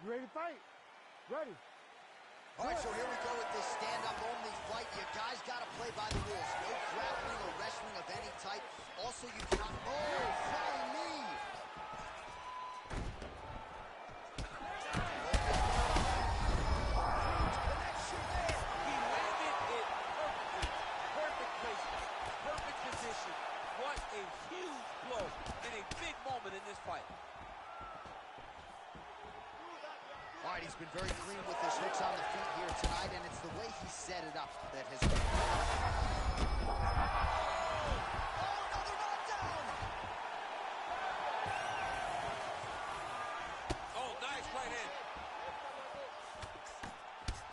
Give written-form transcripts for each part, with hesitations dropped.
ready to fight? Ready. All right, so here we go with this stand-up only fight. You guys got to play by the rules. No grappling or wrestling of any type. Also, you cannot... Oh, flying knee! Connection there. He landed it perfectly. Perfect placement. Perfect position. What a huge blow in a big moment in this fight. All right, he's been very clean with his hooks on the feet here tonight, and it's the way he set it up that has... Oh, another knockdown! Oh, nice right hand.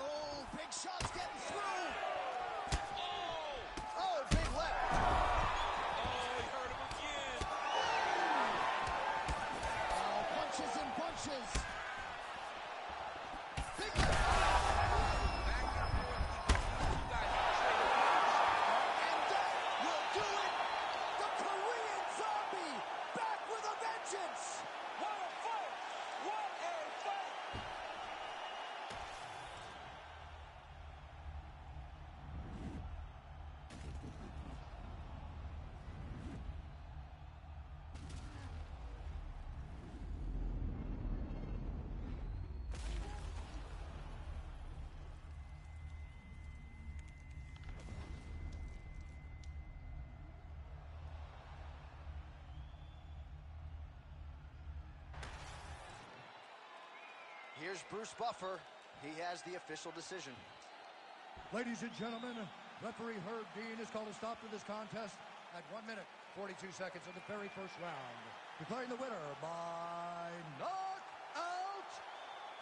Oh, big shots getting through! Oh! Oh, big left! Oh, he hurt him again. Oh, punches and bunches! Big left! Back and forth he goes. You guys are trading. And that will do it! The Korean Zombie back with a vengeance! What a fight! What a fight! Here's Bruce Buffer. He has the official decision. Ladies and gentlemen, referee Herb Dean has called a stop to this contest at 1 minute, 42 seconds of the very first round. Declaring the winner by knockout,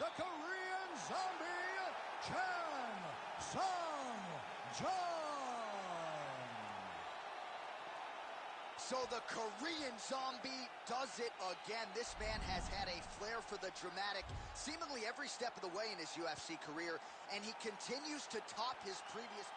the Korean Zombie, Chan Sung-Jung. So the Korean Zombie does it again. This man has had a flair for the dramatic seemingly every step of the way in his UFC career, and he continues to top his previous...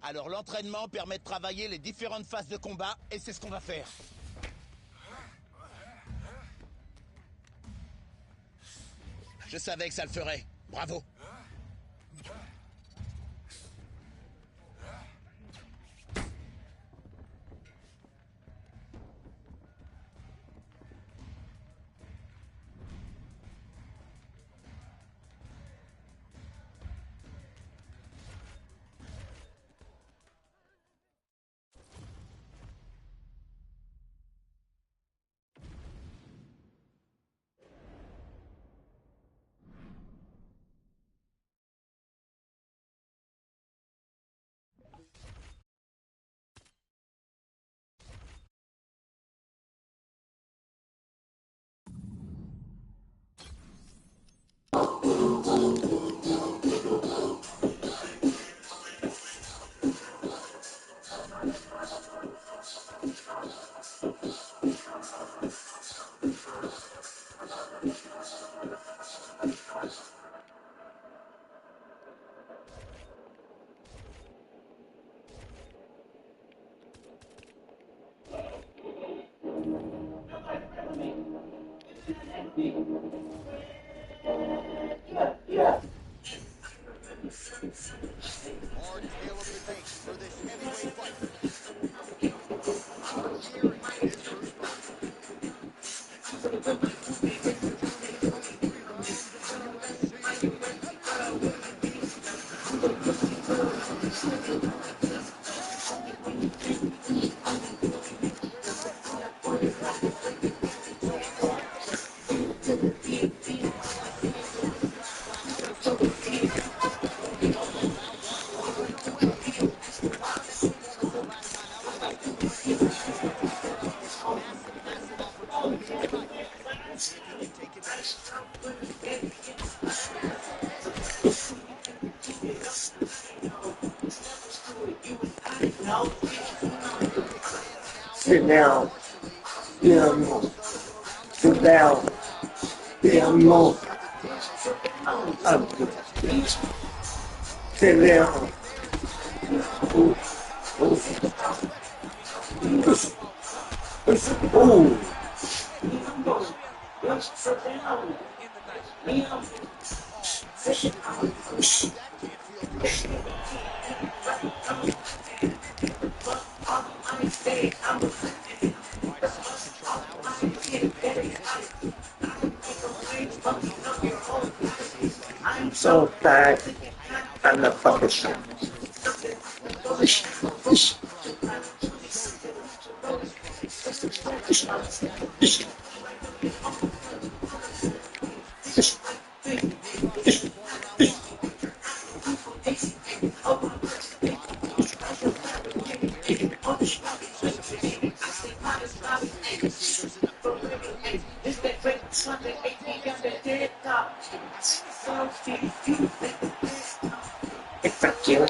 Alors l'entraînement permet de travailler les différentes phases de combat et c'est ce qu'on va faire. Je savais que ça le ferait. Bravo. Hard tale of the tape for this heavyweight fight. Here in his first fight. Sit down. Bien. Sit down. Bien. Sit down. I'm so tired. I'm not fucking sure. If I kill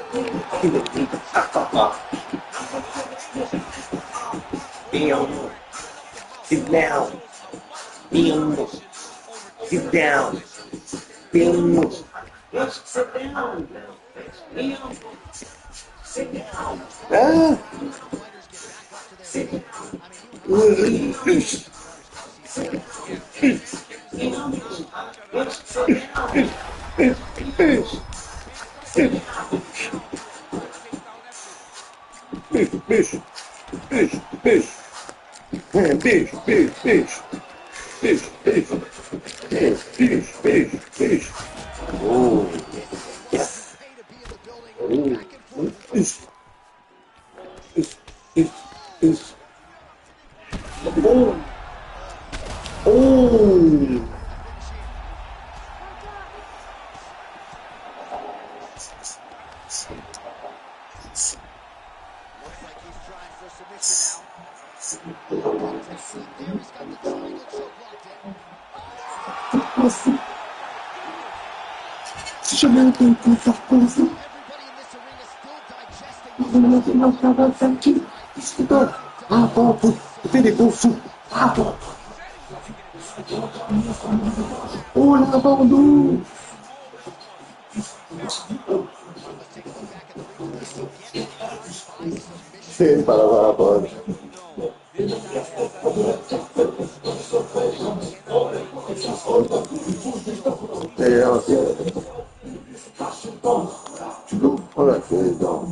you would need to fuck off. Be on. Sit down. Be on. Sit down. Be on. Sit down. Be on. Sit down. Ah. Sit down. Oh, yes. Oh. Oh. Oh la Bordeaux. C'est pas la bonne. No, this guy has such cannot wait to see Et tu l'ouvres, voilà, c'est dedans.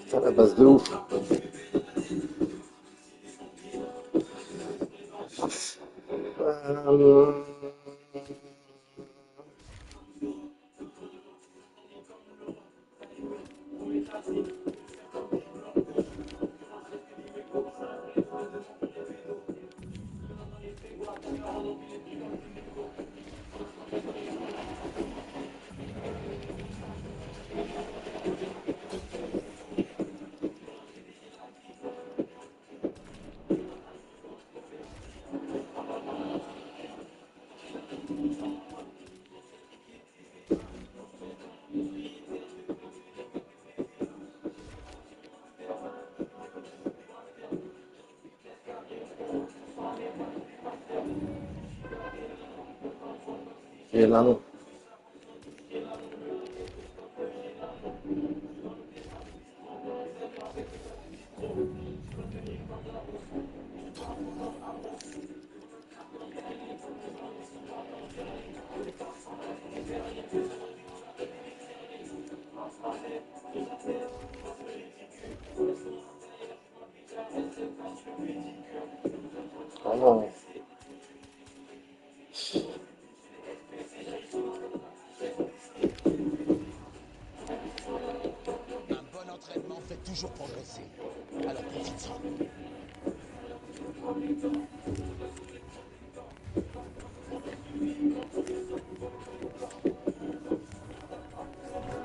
Putain, la base de ouf. Et là, non. Ah non. Un bon entraînement fait toujours progresser. Alors profite-en.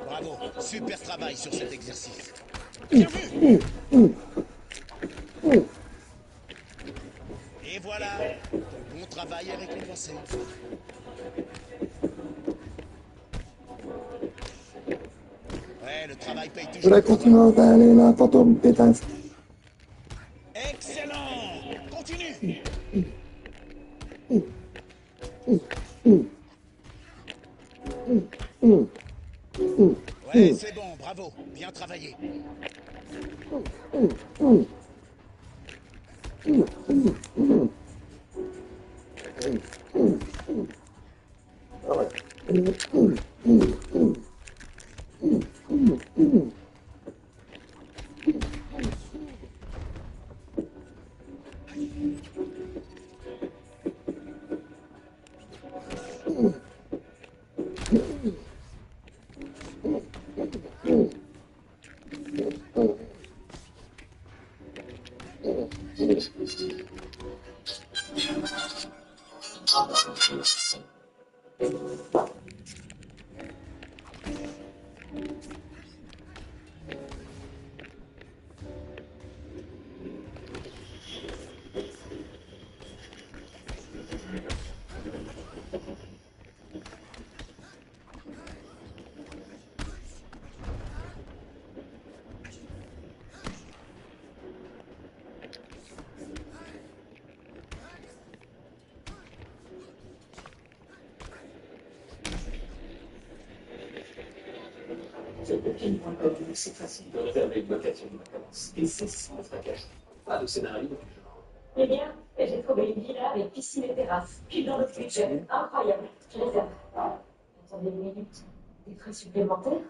Bravo, super travail sur cet exercice. Bien vu. Et voilà, ton bon travail est récompensé. Ouais, le travail paye Je toujours la plus continue fort. d'aller la fantôme pétasse. Excellent. Continue. Ouais, c'est bon, bravo. Bien travaillé. Cette copine point com, c'est facile de réserver une location de vacances. Et c'est sans fracas. Pas de scénario. Eh bien, j'ai trouvé une villa avec piscine et terrasse. Puis dans notre budget. Incroyable. Je réserve. Attendez une minute. Des frais supplémentaires?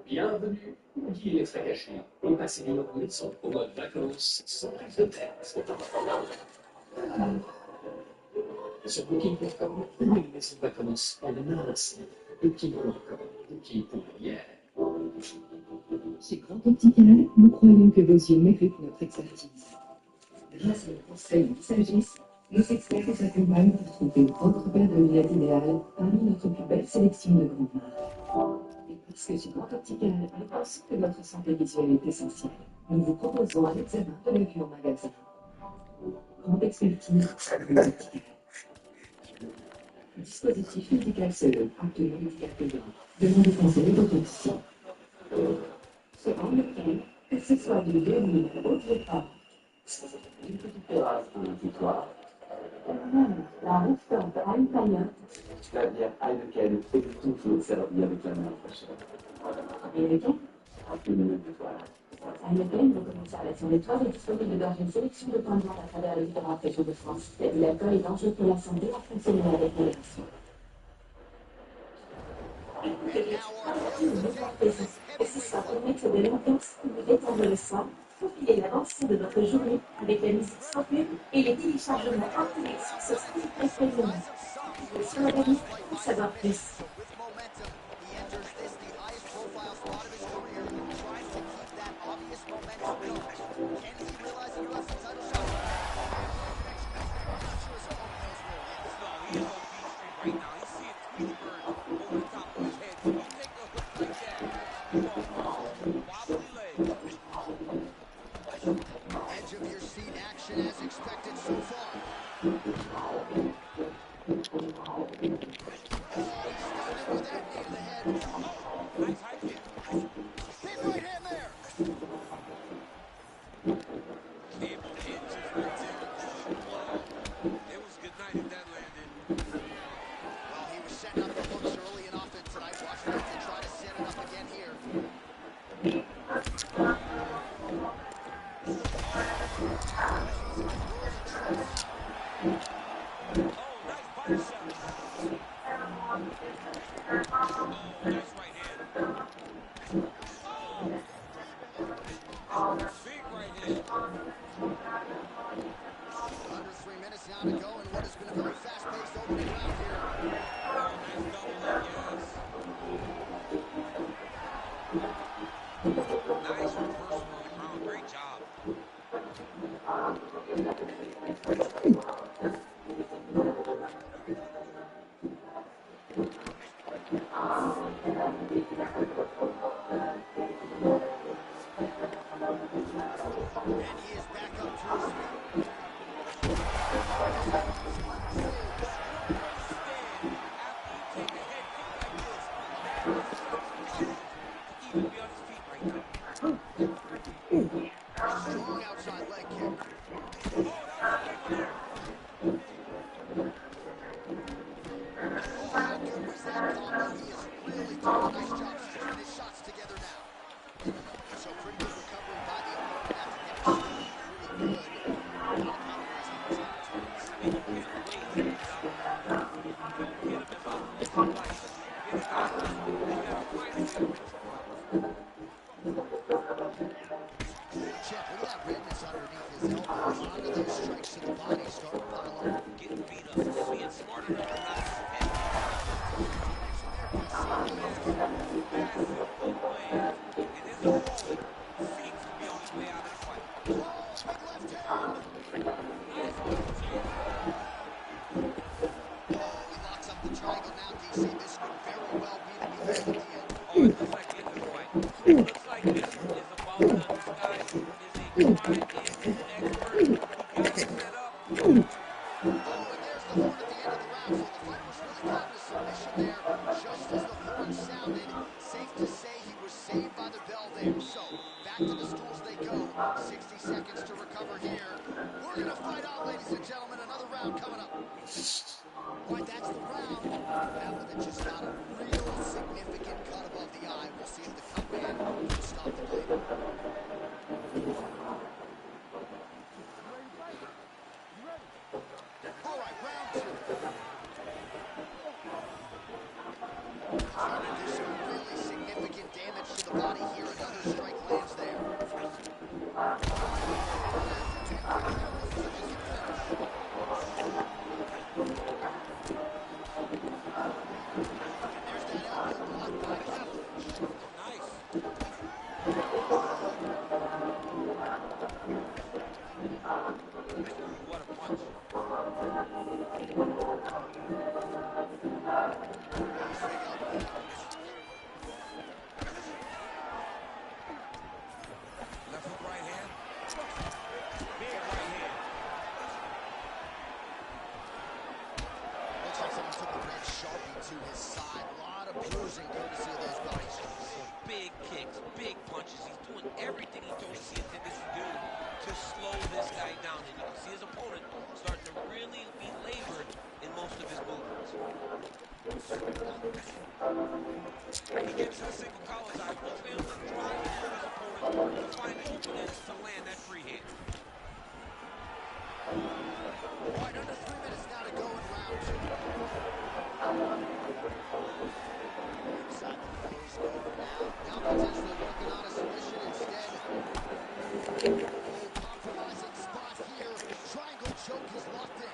Bienvenue. Qui les frais cachés. Et passez une journée sans promo de vacances, sans prise de tête. Sur booking.com, une maison de vacances en éminence. Booking.com, booking.yeah. Chez Grand Optical, nous croyons que vos yeux méritent notre expertise. Grâce à nos conseils et sagesse, nos experts vous accompagnent pour trouver votre paire de lunettes idéale parmi notre plus belle sélection de grandes marques. Et parce que chez Grand Optical, nous pensons que votre santé visuelle est essentielle, nous vous proposons un examen de la vue en magasin. Grande expertise, Grand Optical. Dispositif médical seul, actuellement médical payant. Demandez conseil votre opticien. Selon lequel, que ce soit du vernis ou autre part. Une petite terrasse pour le tutoir. La rooftop Alpine. C'est-à-dire à lequel il faut toujours servir avec la main fraîcheur. Et lequel? Une minute de toile. Heineken, le commissaire à l'action des toiles, est disponible dans une sélection de points de vente à travers les différentes régions de France. L'alcool est dangereux pour la santé, à consommer avec modération. Et ce soir, permettre de l'ambiance pour vous détendre le soir, profilez l'avancée de votre journée avec la musique sans pub et les téléchargements en connexion sur Spotify Premium. Sur la liste, pour savoir plus. Edge of your seat action as expected so far. Oh, he started with that knee to the head. Oh, nice high kick. Big right hand there. Cable hit just right there. It was good night if that landed. Well, he was setting up the hooks early and often tonight. Watch for him to try to set it up again here. Under 3 minutes now to go in what has been a very fast-paced opening round here. Nice reversal on the ground. Great job. And he is back up to his feet. Strong outside leg kick. Oh, how good was that combo? He is really doing a nice job stringing his shots together now. So pretty good recovery by the opponent after getting pretty good. Check, look at that redness underneath his elbow. A lot of those strikes to the body start to pile up. Getting beat up, being smart enough to not get hit. Combination there, DC. Massive hook lands. And his opponent seems to be on his way out of the fight. Oh, big left hand. Nice arm change. Oh, he locks up the triangle now, DC. This could very well be the beginning of the end. Oh, it looks like the end of the fight. It looks like this one is about done. This guy is a tried-and-true expert. He got it set up. Oh, and there's the horn at the end of the round. So the fighter was really caught in a submission there. Just as the horn sounded, safe to say he was saved by the bell there. So, back to the stools they go. 60 seconds to recover here. We're going to fight on, ladies and gentlemen. Another round coming up. All right, that's the round. That one that just got a real significant cut above the eye. We'll see if the cut man can stop the bleeding. All right, round two. Trying to do some really significant damage to the body here. Another strike lands there. There's that elbow blocked by Cavalry. Nice. What a punch. Left hook, right hand. Big right hand. Looks like someone took a red Sharpie to his side. A lot of bruising courtesy of those body shots. Big kicks, big punches. He's doing everything he told us he intended to do to slow this guy down. And you can see his opponent starting to really be labored in most of his movements. He gives him a single collar's eye. Will fail to drive his opponent to find openings to land that free hand. All right, under 3 minutes now to go in round two. Inside the closed guard now. Now potentially working on a submission instead. Oh, compromising spot here. Triangle choke is locked in.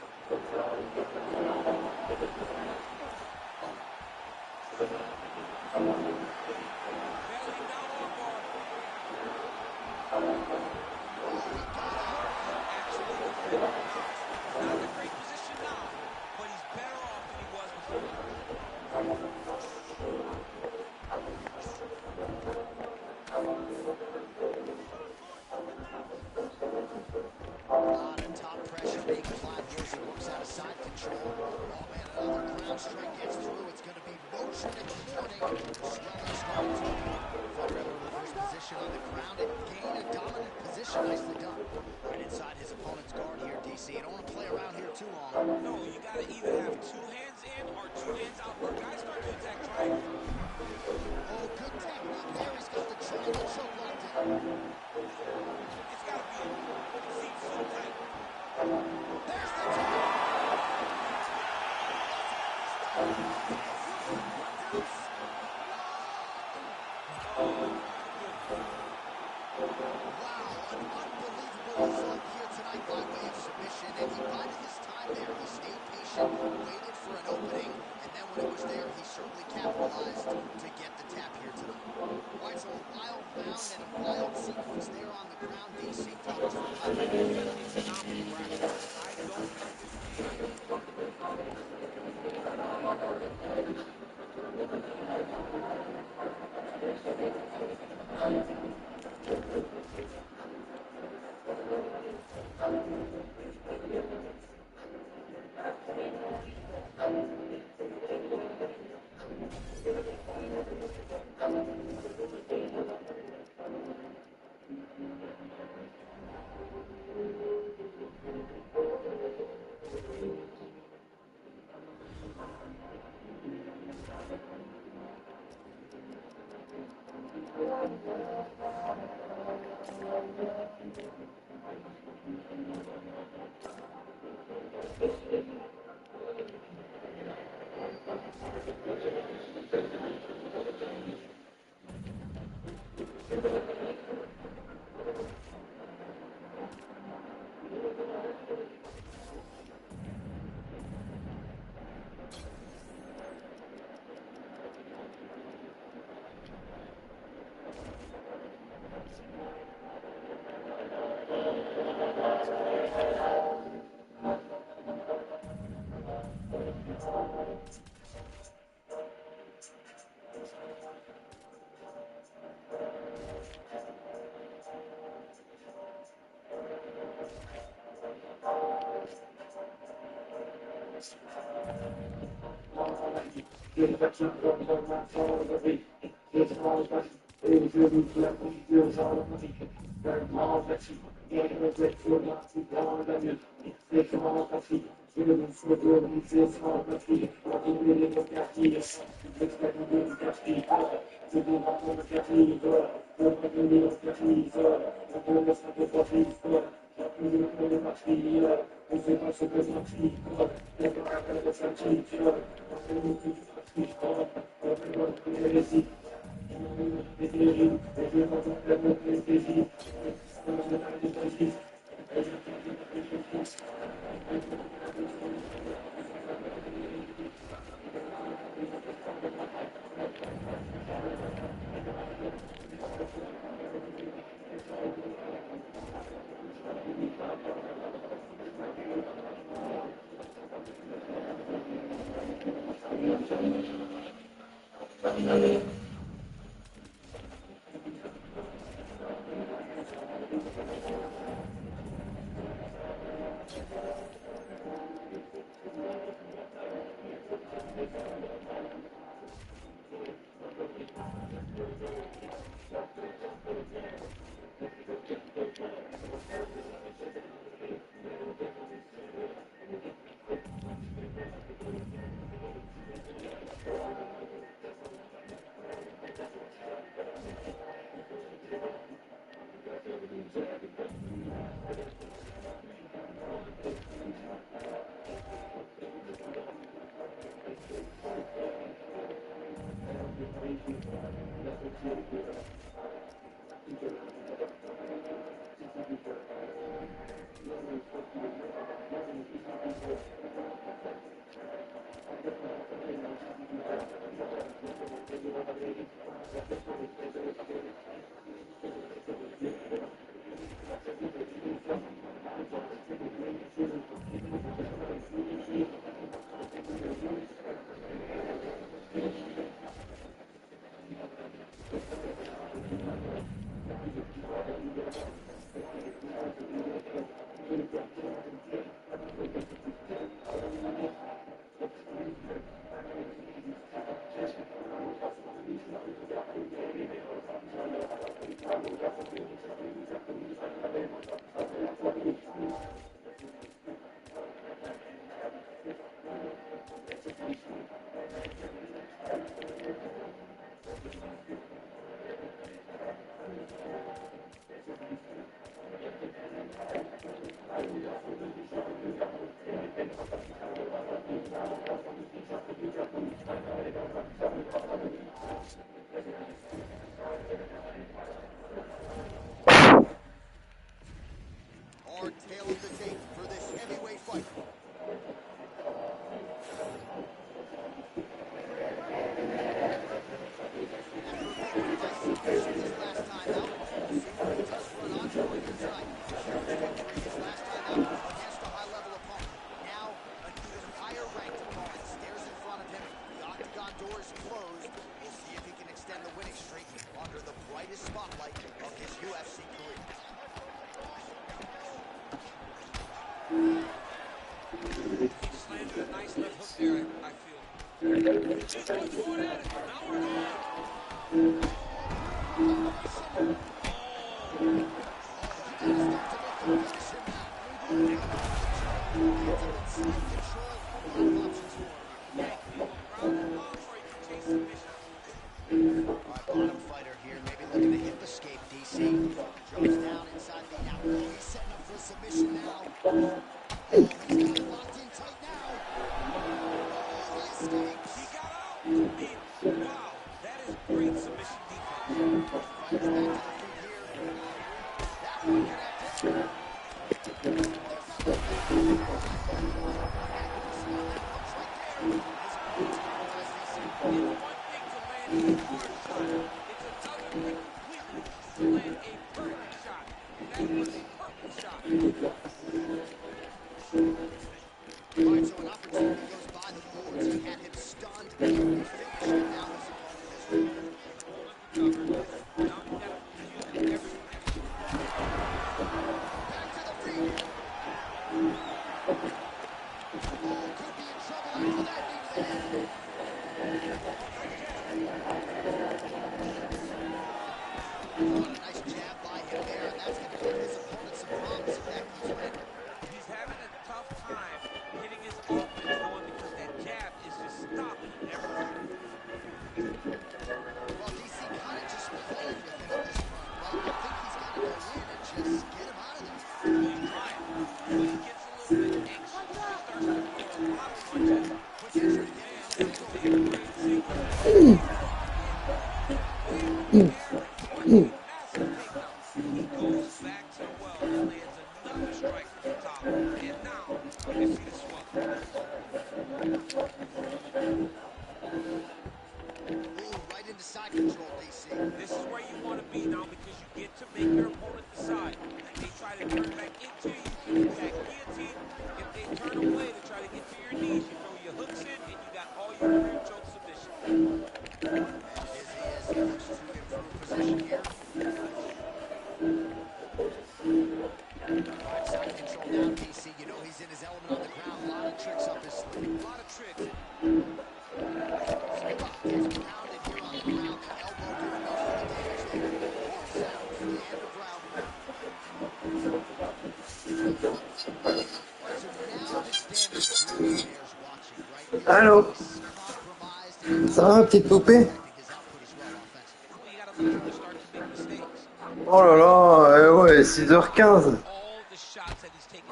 Bailing down on guard. Actually defending. He's not in a great position now, but he's better off than he was before. A lot of top pressure being applied here as he works out of side control. Oh, man, another ground strike gets through. It's going to be motion and warning. Swelling starting to appear. Fighter able to reverse position on the ground and gain a dominant position. Nicely done. Right inside his opponent's guard here, DC. You don't want to play around here too long. No, you got to either have two hands in or two hands out. Or guys start to attack triangle. Oh, good technique there. He's got the triangle choke locked in. It's got to be over. It seems so tight. There's the tap. Wow, an unbelievable result here tonight by way of submission. And he bided his time there. He stayed patient, waited for an opening, and then when it was there, he certainly capitalized to get the tap here tonight. All right, so a wild round and a wild sequence there on the ground. DC, talk us through that. Phenomenal grappling. I don't understand. Our tale of the tape for this heavyweight fight. After a victory by submission his last time out, we'll see what he does for an encore here tonight. Huge victory his last time out against a high-level opponent. Now, an even higher-ranked opponent stares in front of him. The octagon door is closed. We'll see if he can extend the winning streak under the brightest spotlight of his UFC career. He's landed a nice left hook there, I feel. Just going forward at it. Now we're on. Bottom fighter here, maybe looking to hip escape, DC. Drops down inside the outlaw. He's setting up for a submission now. Oh, he's got it locked in tight now. Oh, he escapes. He got out. Wow, that is great submission defense. Fighters Allô? Ça va, ma petite poupée? Oh là là, ouais, 6h15.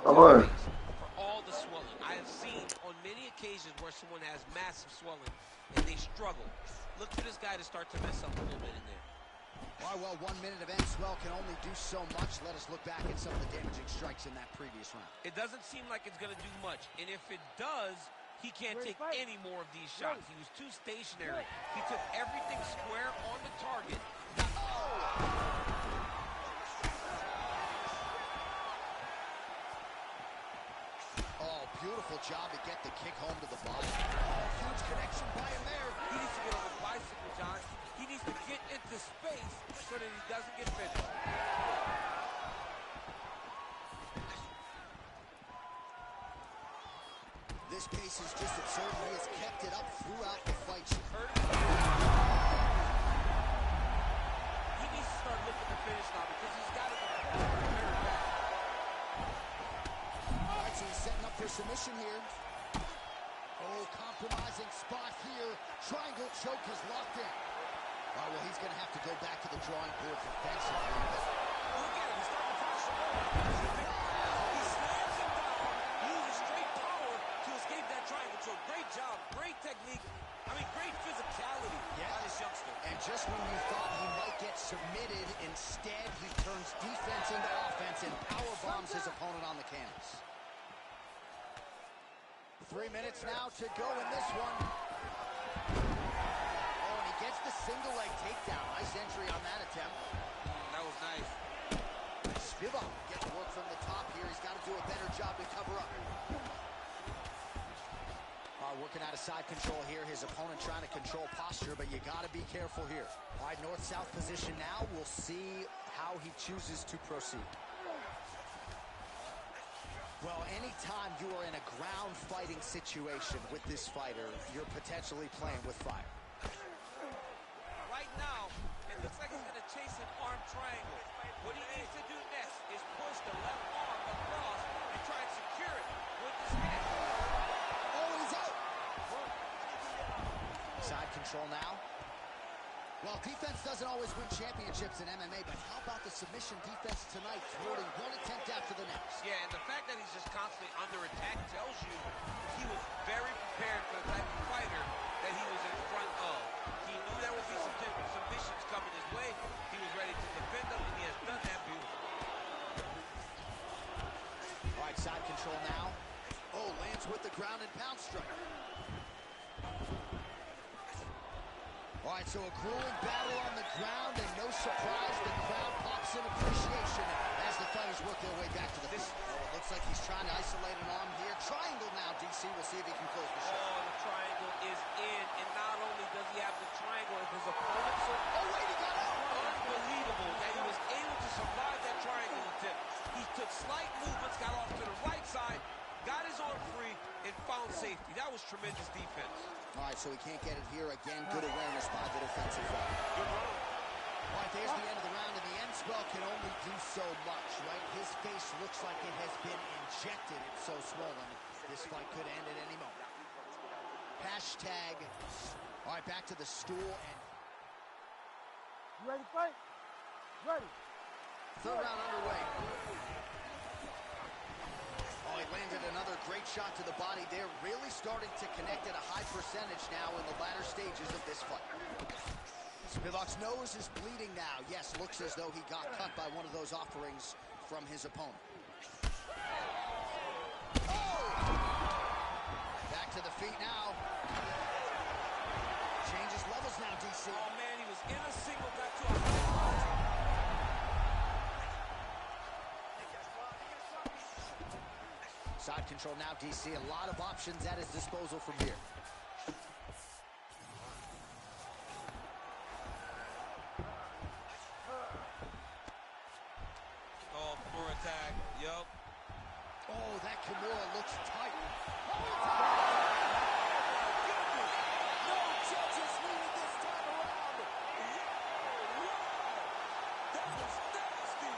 Ah ouais. Well, 1 minute of end swell can only do so much. Let us look back at some of the damaging strikes in that previous round. It doesn't seem like it's going to do much, and if it does, he can't take any more of these shots. He was too stationary. He took everything square on the target. Oh, beautiful job to get the kick home to the body. Huge connection by him there. He needs to get on the bicycle, John. He needs to get into space so that he doesn't get finished. This pace is just absurd. He has kept it up throughout the fight. He needs to start looking to finish now because he's got it very bad. All right, so he's setting up for submission here. Oh, compromising spot here. Triangle choke is locked in. All right, well, he's going to have to go back to the drawing board defensively. Look at him. He's starting to finish the He slams him down, uses straight power to escape that triangle choke. Great job. Great technique. I mean, great physicality by this youngster. And just when you thought he might get submitted, instead he turns defense into offense and power bombs his opponent on the canvas. 3 minutes now to go in this one. Oh, and he gets the single leg takedown. Nice entry on that attempt. That was nice. Spivak gets work from the top here. He's got to do a better job to cover up. Working out of side control here. His opponent trying to control posture, but you got to be careful here. All right, north-south position now. We'll see how he chooses to proceed. Well, anytime you are in a ground fighting situation with this fighter, you're potentially playing with fire. Right now, it looks like he's going to chase an arm triangle. What he needs to do next is push the left arm across and try and secure it with his hand. Oh, he's out. Side control now. Well, defense doesn't always win championships in MMA, but how about the submission defense tonight, thwarting one attempt after the next? Yeah, and the fact that he's just constantly under attack tells you he was very prepared for the type of fighter that he was in front of. He knew there would be some submissions coming his way. He was ready to defend them, and he has done that beautifully. All right, side control now. Oh, lands with the ground and pound strike. All right, so a grueling battle on the ground, and no surprise, the crowd pops in appreciation as the fighters work their way back to the feet. Oh, it looks like he's trying to isolate an arm here. Triangle now, DC. We'll see if he can close the show. Oh, the triangle is in, and not only does he have the triangle, if his opponent... Oh, wait, he got out! Unbelievable that he was able to survive that triangle attempt. He took slight movements, got off to the right side, got his arm free, and found safety. That was tremendous defense. All right, so he can't get it here again. Good awareness by the defensive line. Good run. All right, there's the end of the round, and the end spell can only do so much, right? His face looks like it has been injected. It's so swollen. This fight could end at any moment. Hashtag. All right, back to the stool. And You ready to fight? Ready. third round underway. Oh, he landed another great shot to the body there. Really starting to connect at a high percentage now in the latter stages of this fight. Spivak's nose is bleeding now. Yes, looks as though he got cut by one of those offerings from his opponent. Oh! Back to the feet now. Changes levels now, DC. Oh, man, he was in a single, got to a high. Side control now, DC. A lot of options at his disposal from here. Oh, for attack. Yup. Oh, that Kimura looks tight. No judges needed this time around. That was nasty.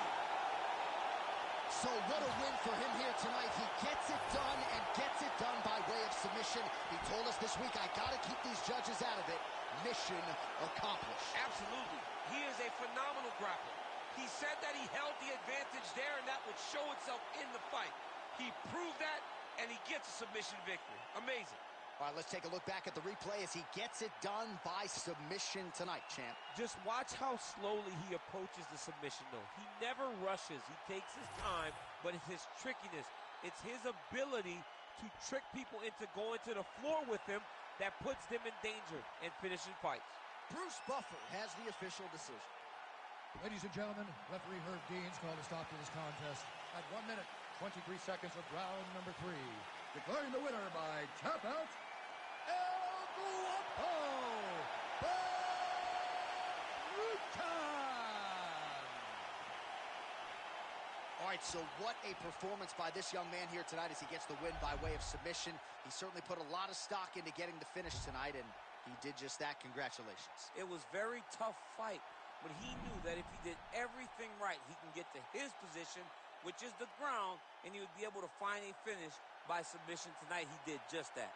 So what a win for him here tonight. He gets it done and gets it done by way of submission. He told us this week, I got to keep these judges out of it. Mission accomplished. Absolutely. He is a phenomenal grappler. He said that he held the advantage there, and that would show itself in the fight. He proved that, and he gets a submission victory. Amazing. All right, let's take a look back at the replay as he gets it done by submission tonight, champ. Just watch how slowly he approaches the submission, though. He never rushes. He takes his time, but it's his trickiness. It's his ability to trick people into going to the floor with him that puts them in danger and finishing fights. Bruce Buffer has the official decision. Ladies and gentlemen, referee Herb Dean's called a stop to this contest at 1 minute, 23 seconds of round number 3. Declaring the winner by tap out, El Guapo Barutan. All right, so what a performance by this young man here tonight as he gets the win by way of submission. He certainly put a lot of stock into getting the finish tonight, and he did just that. Congratulations. It was very tough fight, but he knew that if he did everything right, he can get to his position, which is the ground, and he would be able to find a finish by submission tonight. He did just that.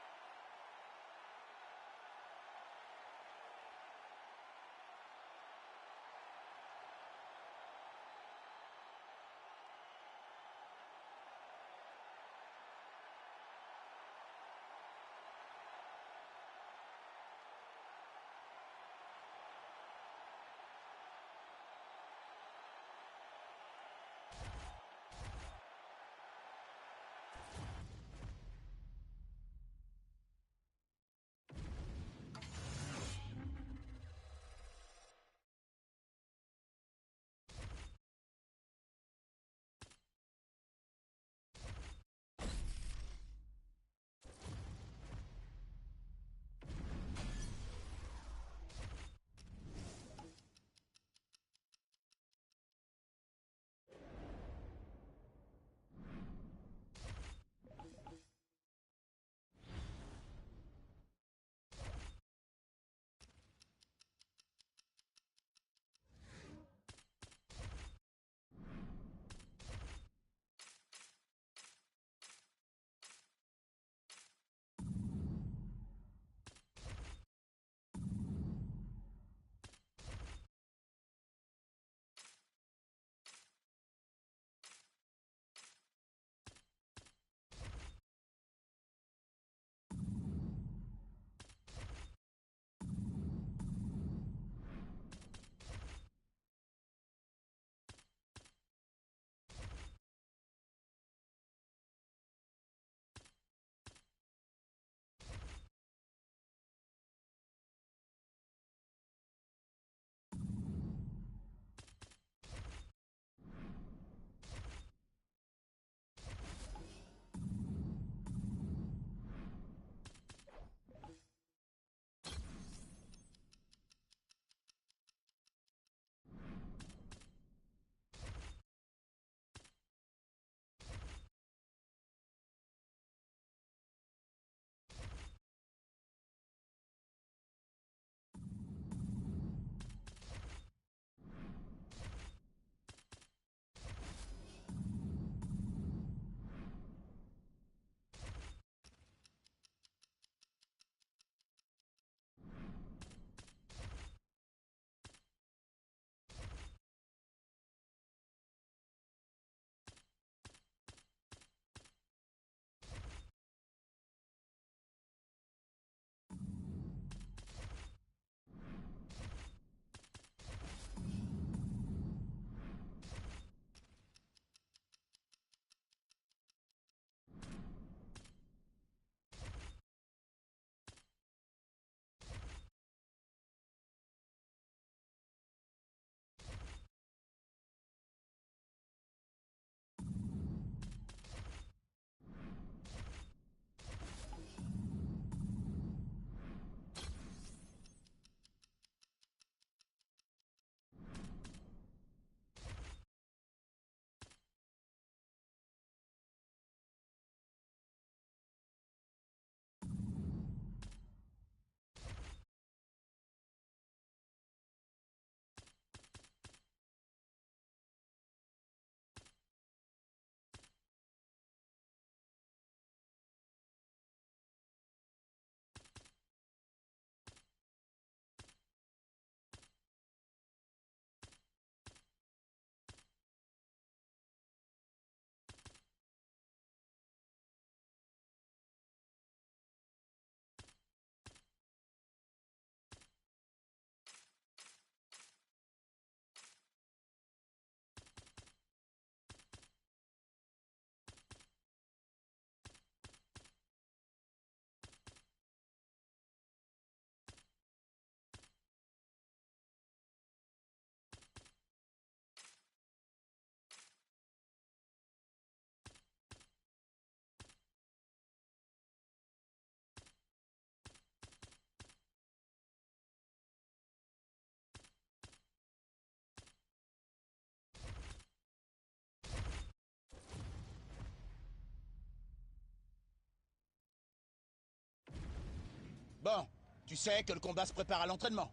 Bon, tu sais que le combat se prépare à l'entraînement.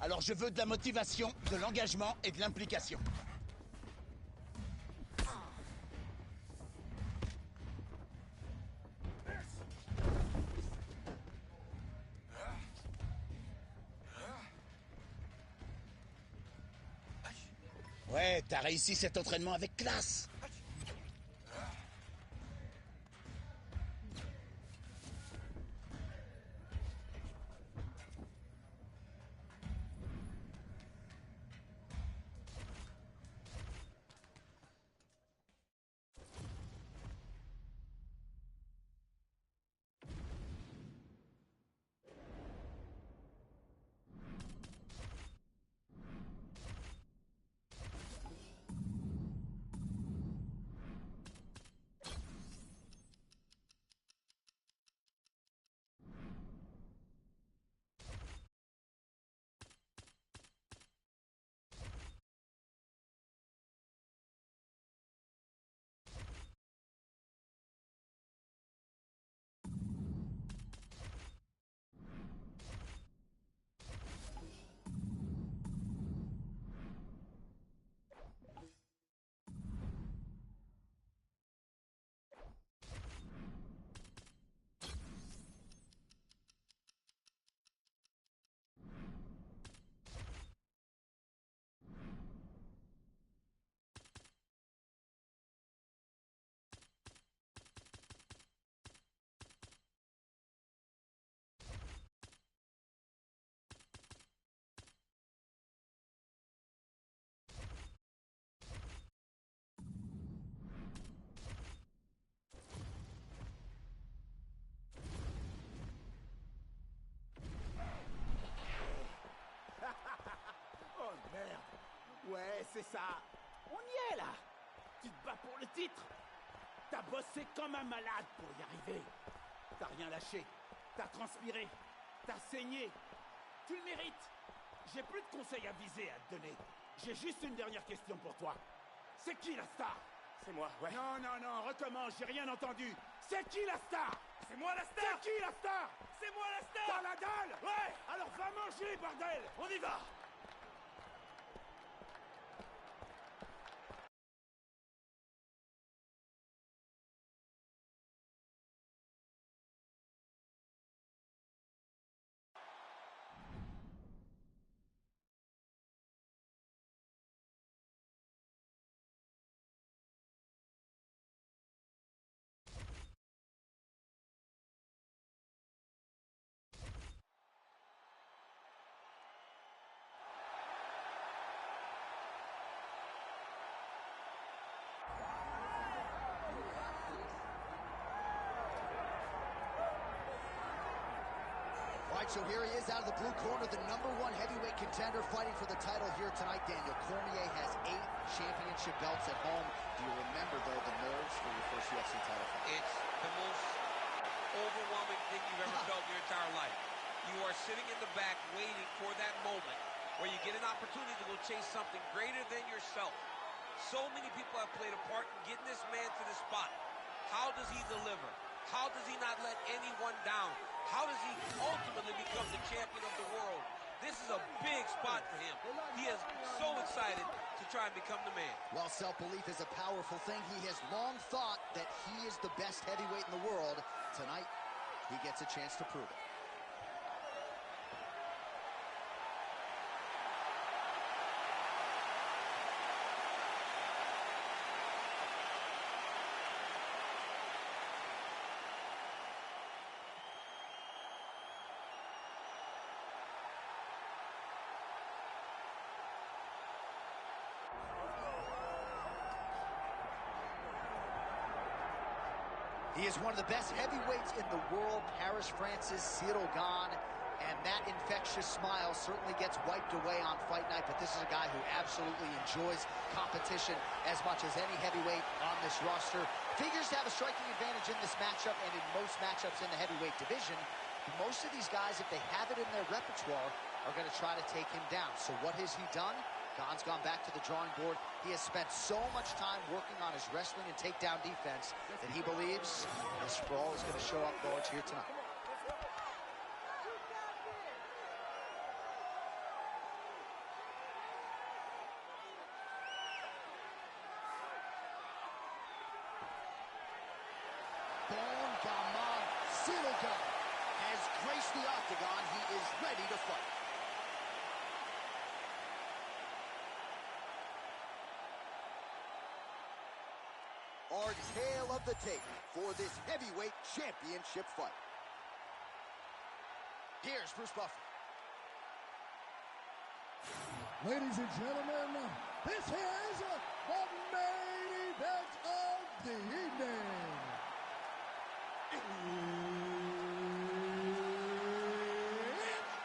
Alors je veux de la motivation, de l'engagement et de l'implication. Ouais, t'as réussi cet entraînement avec classe. Oh merde. Ouais, c'est ça. On y est là. Tu te bats pour le titre. T'as bossé comme un malade pour y arriver. T'as rien lâché. T'as transpiré. T'as saigné. Tu le mérites. J'ai plus de conseils à viser à te donner. J'ai juste une dernière question pour toi. C'est qui la star? C'est moi, ouais. Non, non, non, recommence, j'ai rien entendu. C'est qui la star? C'est moi la star! C'est qui la star? C'est moi la star! T'as la dalle? Ouais! Alors va manger, bordel! On y va! All right, so here he is out of the blue corner, the #1 heavyweight contender fighting for the title here tonight. Daniel Cormier has 8 championship belts at home. Do you remember, though, the nerves for your first UFC title fight? It's the most overwhelming thing you've ever felt in your entire life. You are sitting in the back waiting for that moment where you get an opportunity to go chase something greater than yourself. So many people have played a part in getting this man to this spot. How does he deliver? How does he not let anyone down? How does he ultimately become the champion of the world? This is a big spot for him. He is so excited to try and become the man. While self-belief is a powerful thing, he has long thought that he is the best heavyweight in the world. Tonight, he gets a chance to prove it. He is one of the best heavyweights in the world, Paris, France's Cyril Gane, and that infectious smile certainly gets wiped away on fight night, but this is a guy who absolutely enjoys competition as much as any heavyweight on this roster. Figures to have a striking advantage in this matchup and in most matchups in the heavyweight division. Most of these guys, if they have it in their repertoire, are going to try to take him down. So what has he done? Gane's gone back to the drawing board. He has spent so much time working on his wrestling and takedown defense that he believes this sprawl is going to show up large here tonight. Gun has graced the octagon. He is ready to fight. Our tale of the tape for this heavyweight championship fight. Here's Bruce Buffer. Ladies and gentlemen, this is the main event of the evening. It's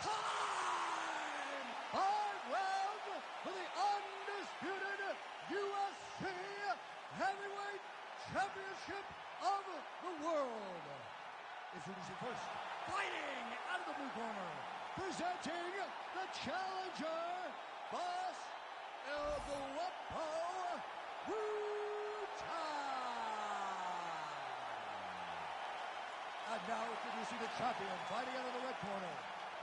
time! 5 rounds for the undisputed UFC Heavyweight Championship of the world. Introducing first, fighting out of the blue corner, presenting the challenger, Boss El Guapo Wu-Tai. And now introducing the champion, fighting out of the red corner.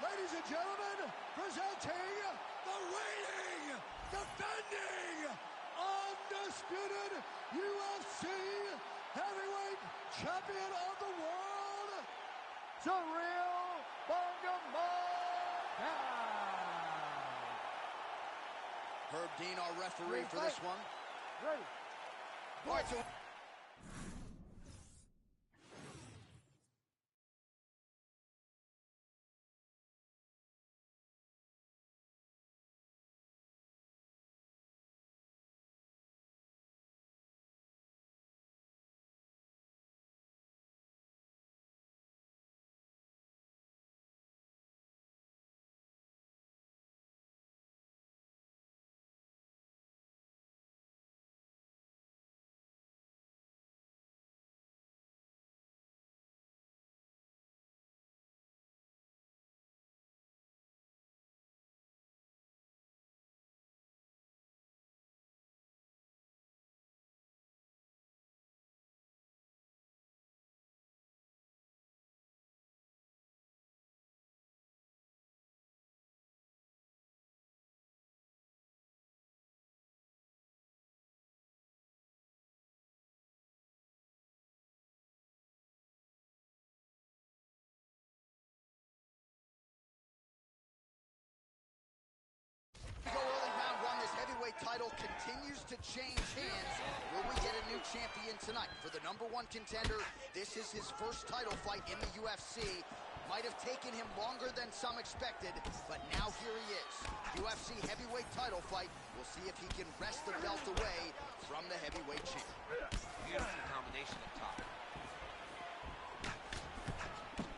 Ladies and gentlemen, presenting the reigning, defending, undisputed UFC Heavyweight Champion of the world, Cyril Bongamon. Herb Dean, our referee for this one. Ready. All right, so heavyweight title continues to change hands. Will we get a new champion tonight? For the #1 contender, this is his first title fight in the UFC. Might have taken him longer than some expected, but now here he is. UFC heavyweight title fight. We'll see if he can wrest the belt away from the heavyweight champ. Beautiful combination up top.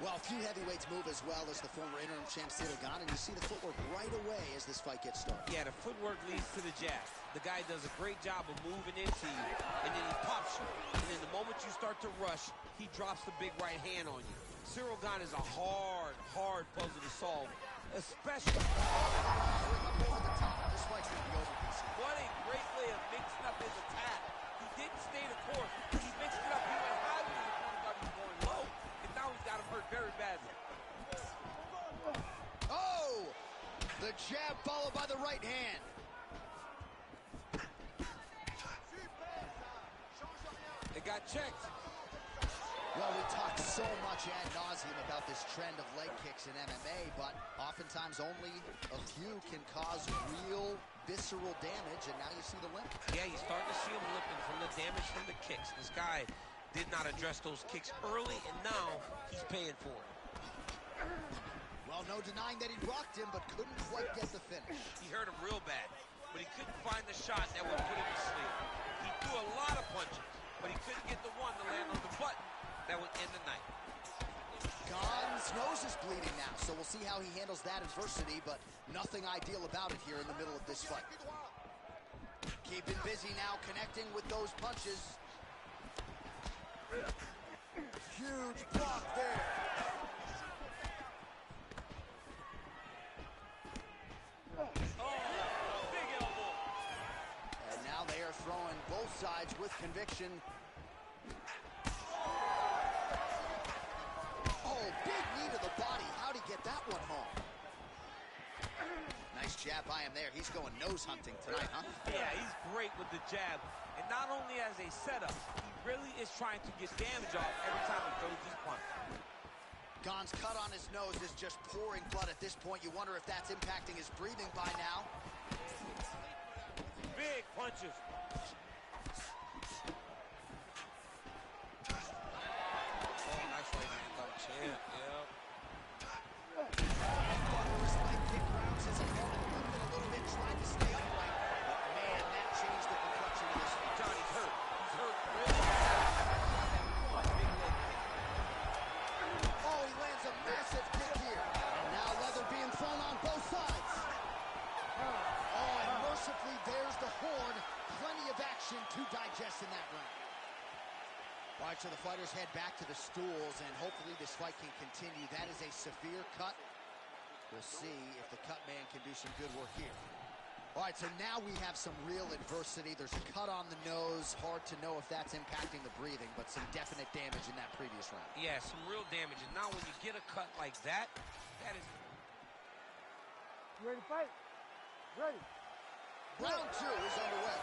Well, few heavyweights move as well as the former interim champ Cyril Gane, and you see the footwork right away as this fight gets started. Yeah, the footwork leads to the jab. The guy does a great job of moving into you, and then he pops you. And then the moment you start to rush, he drops the big right hand on you. Cyril Gane is a hard puzzle to solve, especially. This fight's gonna be over, DC. What a great way of mixing up his attack. He didn't stay the course. He mixed it up. He went high when the corner guard was going low, and now he's got him hurt very badly. Oh! The jab followed by the right hand. It got checked. Well, we talk so much ad nauseum about this trend of leg kicks in MMA, but oftentimes only a few can cause real visceral damage, and now you see the limp. Yeah, you're starting to see him limping from the damage from the kicks. This guy did not address those kicks early, and now he's paying for it. Well, no denying that he rocked him, but couldn't quite get the finish. He hurt him real bad, but he couldn't find the shot that would put him to sleep. He threw a lot of punches, but he couldn't get the one to land on the button that would end the night. Gane's nose is bleeding now, so we'll see how he handles that adversity, but nothing ideal about it here in the middle of this fight. Keeping busy now, connecting with those punches. Huge block there. Oh, big elbow. And now they are throwing both sides with conviction. Oh, big knee to the body. How'd he get that one home? Nice jab by him there. He's going nose hunting tonight, huh? Yeah, he's great with the jab. And not only as a setup, he really is trying to get damage off every time he throws his punch. Gane's cut on his nose is just pouring blood at this point. You wonder if that's impacting his breathing by now. Big punches. Oh, nice right hand punch. Yeah, yeah. Thunderous leg kick grounds his opponent moving a little bit, trying to stay upright. But man, that changed the complexion of this fight. Johnny's hurt. He's hurt really bad. Big leg kick. Oh, he lands a massive kick here. And now leather being thrown on both sides. Oh, and mercifully there's the horn. Plenty of action to digest in that round. All right, so the fighters head back to the stools, and hopefully this fight can continue. That is a severe cut. We'll see if the cut man can do some good work here. All right, so now we have some real adversity. There's a cut on the nose. Hard to know if that's impacting the breathing, but some definite damage in that previous round. Yeah, some real damage. And now when you get a cut like that, that is... You ready to fight? Ready. Round 2 is underway.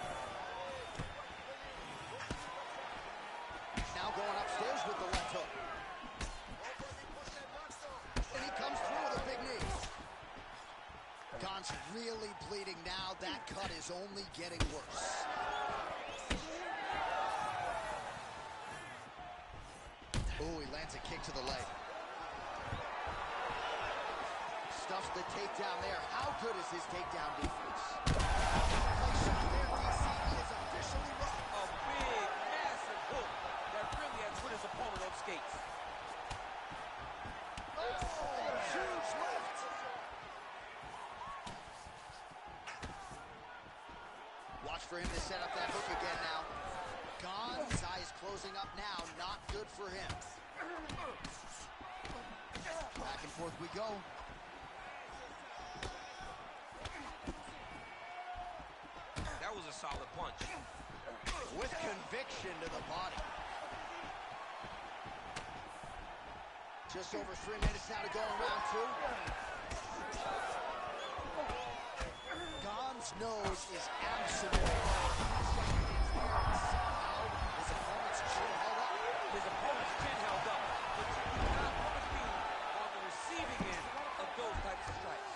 Now going upstairs with the left hook. And he comes through with a big knee. Gane's really bleeding now. That cut is only getting worse. Oh, he lands a kick to the leg. Stuffs the takedown there. How good is his takedown defense? Place shot there, DC. He is officially rocked. A big, massive hook that really has put his opponent on skates. Oh, huge left. Watch for him to set up that hook again now. Gane's eyes closing up now. Not good for him. Back and forth we go. That was a solid punch. With conviction to the body. Just over 3 minutes now to go in round 2. Gane's nose is absolutely somehow his opponent's chin held up. His opponent's chin held up, but you do not want to be on the receiving end of those types of strikes.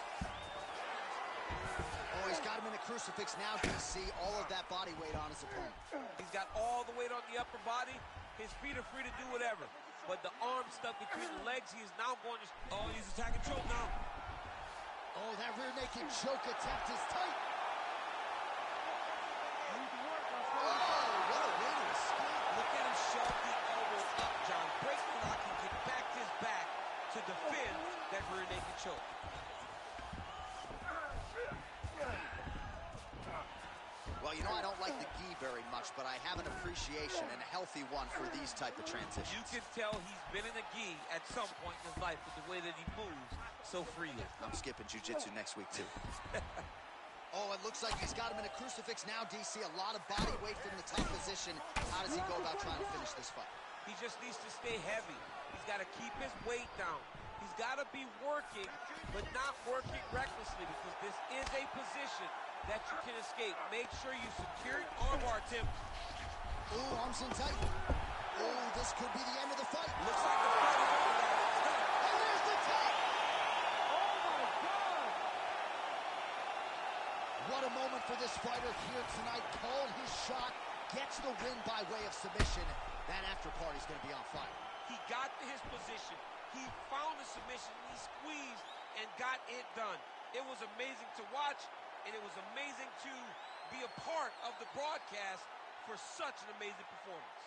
Oh, he's got him in a crucifix now, DC. All of that body weight on his opponent. He's got all the weight on the upper body. His feet are free to do whatever. But the arm stuck between the legs, he is now going to... Oh, he's attacking choke now. Oh, that rear naked choke attempt is tight. Oh, what a way to escape. Look at him shove the elbow up, John. Break the lock and get back to his back to defend that rear naked choke. Well, you know, I don't like the gi very much, but I have an appreciation and a healthy one for these type of transitions. You can tell he's been in a gi at some point in his life with the way that he moves so freely. I'm skipping jiu-jitsu next week, too. Oh, it looks like he's got him in a crucifix now, DC. A lot of body weight from the top position. How does he go about trying to finish this fight? He just needs to stay heavy. He's got to keep his weight down. He's got to be working, but not working recklessly, because this is a position that you can escape. Make sure you secure it. Armbar attempt. Oh, arms in tight. Oh, this could be the end of the fight. Looks like the fight is over. And there's the tap. Oh my God! What a moment for this fighter here tonight. Called his shot, gets the win by way of submission. That after party's going to be on fire. He got to his position. He found the submission. He squeezed and got it done. It was amazing to watch, and it was amazing to be a part of the broadcast for such an amazing performance.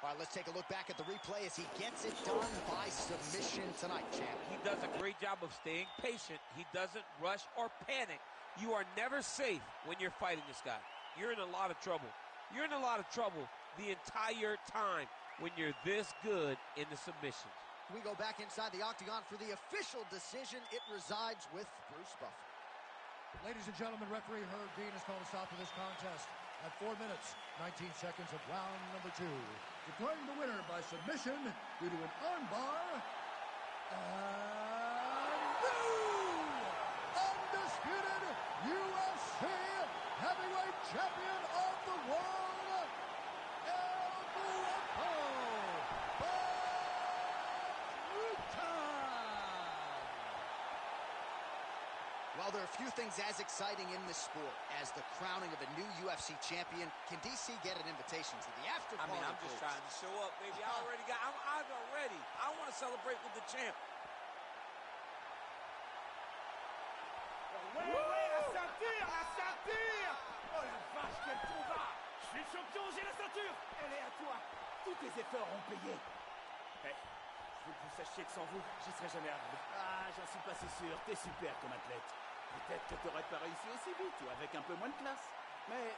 All right, let's take a look back at the replay as he gets it done by submission tonight, champ. He does a great job of staying patient. He doesn't rush or panic. You are never safe when you're fighting this guy. You're in a lot of trouble. You're in a lot of trouble the entire time when you're this good in the submissions. We go back inside the octagon for the official decision. It resides with Bruce Buffer. Ladies and gentlemen, referee Herb Dean has called a stop to this contest at 4 minutes, 19 seconds of round number 2. Declaring the winner by submission due to an armbar, and new undisputed undisputed UFC heavyweight champion of the world, El Guapo Well, there are few things as exciting in this sport as the crowning of a new UFC champion. Can DC get an invitation to the after party? I mean, I'm just trying to show up, baby. I'm ready. I want to celebrate with the champ. Ouais, la ceinture! Oh la vache, quel combat! Je suis le champion, j'ai la ceinture! Elle est à toi! Tous tes efforts ont payé! Hey, je veux que vous sachiez que sans vous, j'y serais jamais arrivé. Ah, j'en suis pas si sûr, t'es super comme athlète. Peut-être que t'aurais pas réussi aussi vite ou avec un peu moins de classe. Mais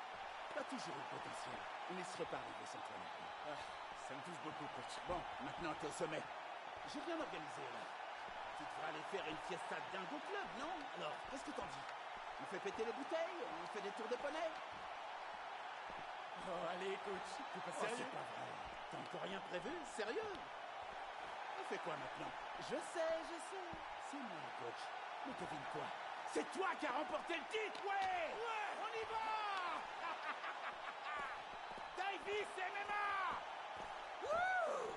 t'as toujours eu le potentiel. On n'y serait pas arrivé sans toi non plus. Ah, ça me touche beaucoup, coach. Bon, maintenant t'es au sommet. J'ai rien organisé là. Tu devrais aller faire une fiesta dingo club, non? Alors, qu'est-ce que t'en dis? On fait péter les bouteilles? On fait des tours de poney? Oh, allez, coach, t'es pas sérieux? C'est pas vrai. T'as encore rien prévu? Sérieux? On fait quoi maintenant? Je sais. C'est moi le coach. Mais devine quoi? C'est toi qui as remporté le titre, ouais! On y va! Davis MMA! Wouh!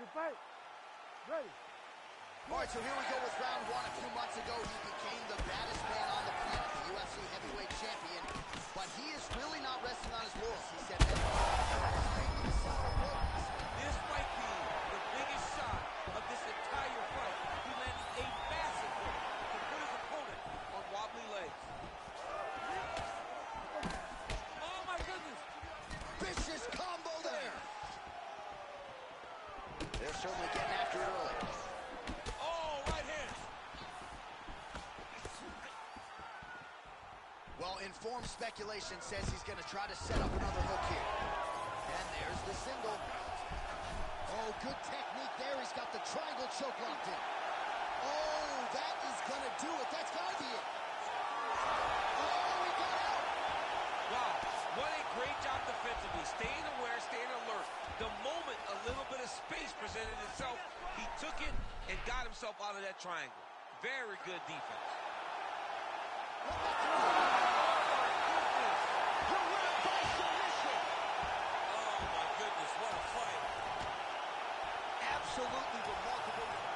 ready to fight? Ready. All right, so here we go with round one. A few months ago, he became the baddest man on the planet, the UFC heavyweight champion. But he is really not resting on his laurels. He said that this might be the biggest shot of this entire fight. He landed a massive hook to put his opponent on wobbly legs. Oh my goodness! vicious combo there. They're certainly getting after it early. Oh, right hand. Well, informed speculation says he's going to try to set up another hook here. And there's the single. Oh, good technique there. He's got the triangle choke locked in. Oh, that is going to do it. That's got to be it. Oh, he got out. Wow, what a great job defensively. Staying aware, staying alert. The moment a little bit of space presented itself, he took it and got himself out of that triangle. Very good defense. Absolutely remarkable.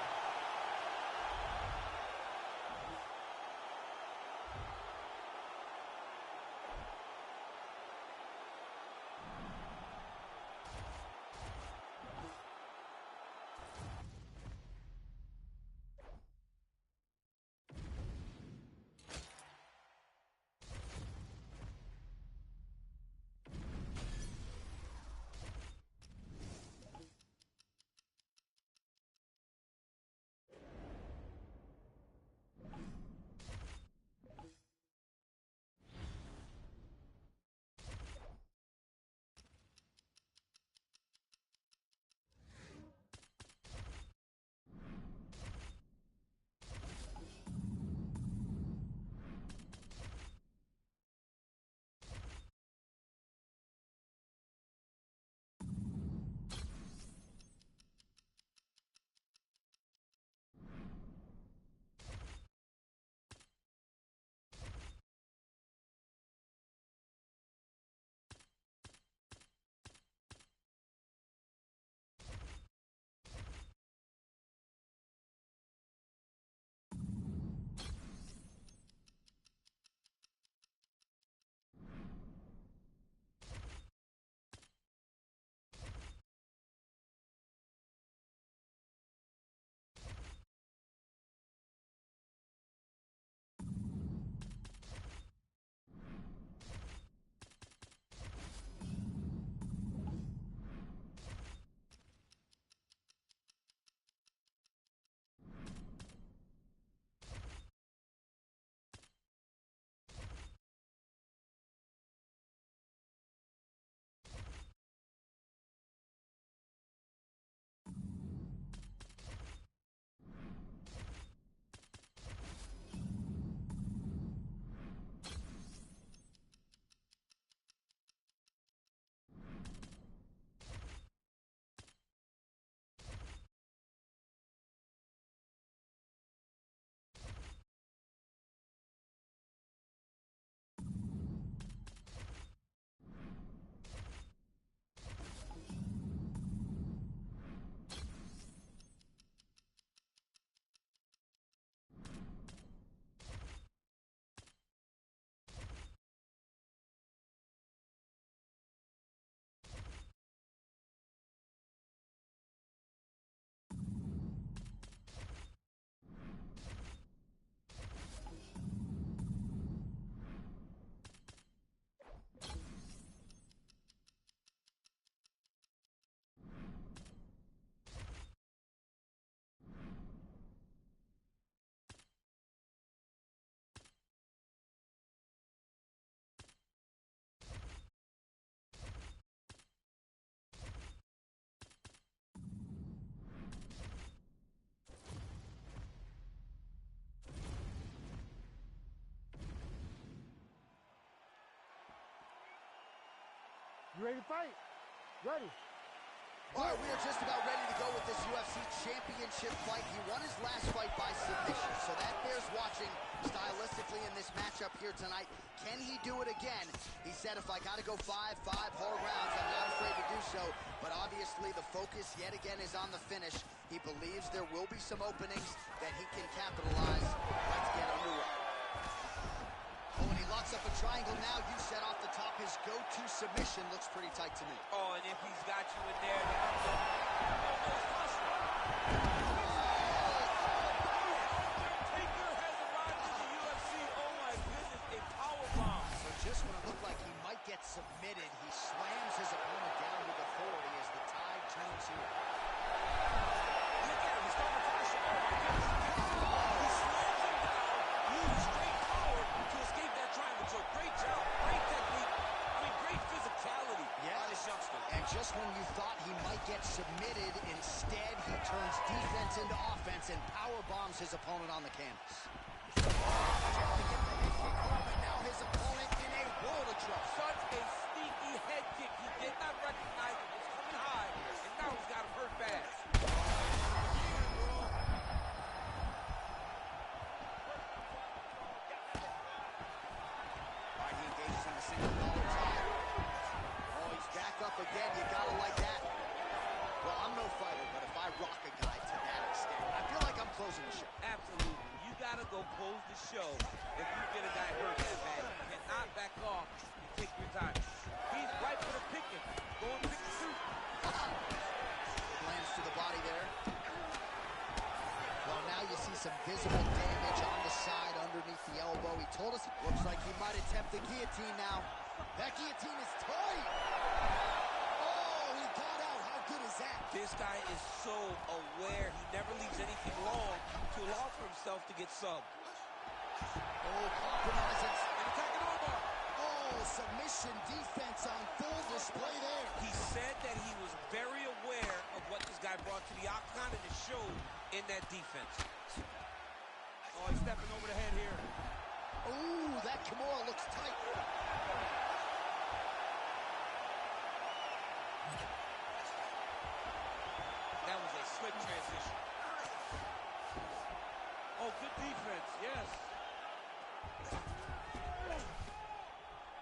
You ready to fight? Ready. All right, we are just about ready to go with this UFC championship fight. He won his last fight by submission, so that bears watching. Stylistically, beautifully in this matchup here tonight. Can he do it again? He said, if I got to go five hard rounds, I'm not afraid to do so. But obviously the focus yet again is on the finish. He believes there will be some openings that he can capitalize. Let's get underway. Oh, and he locks up a triangle now. You said off the top his go-to submission looks pretty tight to me. Oh, and if he's got you in there, almost hustling. Taker has arrived in the UFC. Oh my goodness, a powerbomb. So just when it looked like he might get submitted, he slams his opponent down with authority as the tide turns here. Look at him, he's starting to flash. Oh my goodness. He slams him down, uses straight power to escape that triangle. So great job, great technique. I mean, great physicality by this youngster. And just when you thought he might get submitted, instead he turns defense into offense and power bombs his opponent on the canvas. And now his opponent in a world of trouble. Such a sneaky head kick. He did not recognize it was coming high, and now he's got him hurt bad. All right, he engages in a single collar tie. Oh, he's back up again. You gotta like that. Well, I'm no fighter, but if I rock a guy to that extent, I feel like I'm closing the show. Absolutely. You gotta go close the show if you get a guy hurt that bad. You cannot back off and take your time. He's right for the picking. Go and pick the suit. Lands to the body there. Well, now you see some visible damage on the side underneath the elbow. He told us it looks like he might attempt the guillotine now. That guillotine is tight. Oh, he got out. How good is that? This guy is so aware. He never leaves anything long to allow for himself to get subbed. Oh, compromises. And attacking armbar. Oh, submission defense on full display there. He said that he was very aware of what this guy brought to the octagon, and it showed in that defense. Oh, he's stepping over the head here. Ooh, that Kimura looks tight. That was a slick transition. Oh, good defense, yes.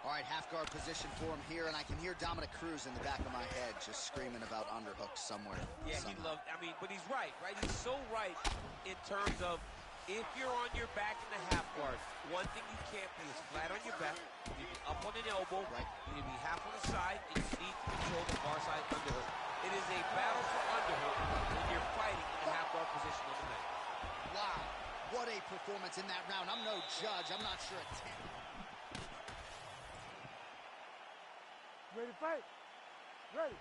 All right, half guard position for him here, and I can hear Dominic Cruz in the back of my head just screaming about underhooks somewhere. Yeah, he loved, I mean, but he's right? He's so right in terms of if you're on your back in the half guard, one thing you can't be is flat on your back. You need to be up on an elbow. Right. You need to be half on the side, and you need to control the far side underhook. It is a battle for underhook when you're fighting in the half guard position on the mat. Wow, what a performance in that round. I'm no judge. I'm not sure a 10. Ready to fight? Ready.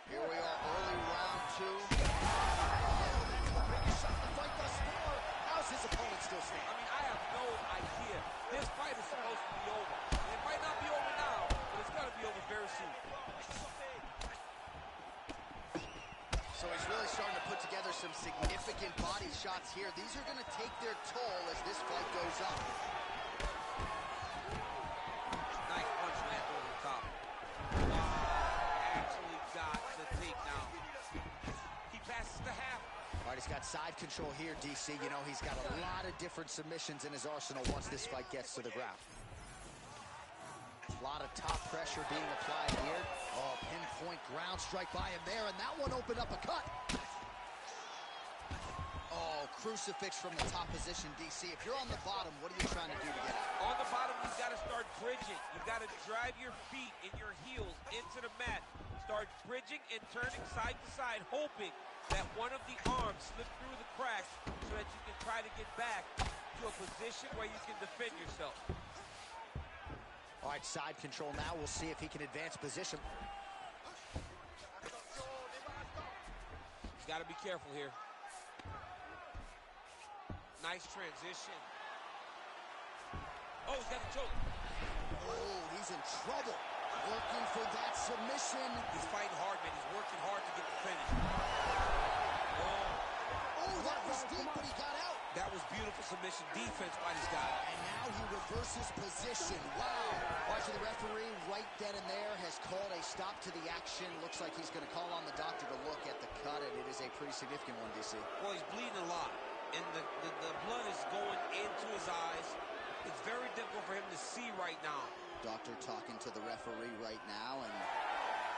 Here we are, early round 2. Oh, that's the biggest shot of the fight thus far. How's his opponent still standing? I mean, I have no idea. This fight is supposed to be over. It might not be over now, but it's got to be over very soon. So he's really starting to put together some significant body shots here. These are going to take their toll as this fight goes on. Nice punch land over the top. Actually got the takedown. He passes the half. All right, he's got side control here, DC. You know, he's got a lot of different submissions in his arsenal once this fight gets to the ground. A lot of top pressure being applied here. Oh, pinpoint ground strike by him there, and that one opened up a cut. Oh, crucifix from the top position, DC. If you're on the bottom, what are you trying to do to get out? On the bottom, you've got to start bridging. You've got to drive your feet and your heels into the mat. Start bridging and turning side to side, hoping that one of the arms slip through the cracks so that you can try to get back to a position where you can defend yourself. All right, side control now. We'll see if he can advance position. He's got to be careful here. Nice transition. Oh, he's got the choke. Oh, he's in trouble. Working for that submission. He's fighting hard, man. He's working hard to get the finish. Oh, that was deep, but he got out. That was beautiful submission defense by this guy. And now he reverses position. Wow. Watching the referee right then and there has called a stop to the action. Looks like he's going to call on the doctor to look at the cut, and it is a pretty significant one, DC. Well, he's bleeding a lot, and the blood is going into his eyes. It's very difficult for him to see right now. Doctor talking to the referee right now, and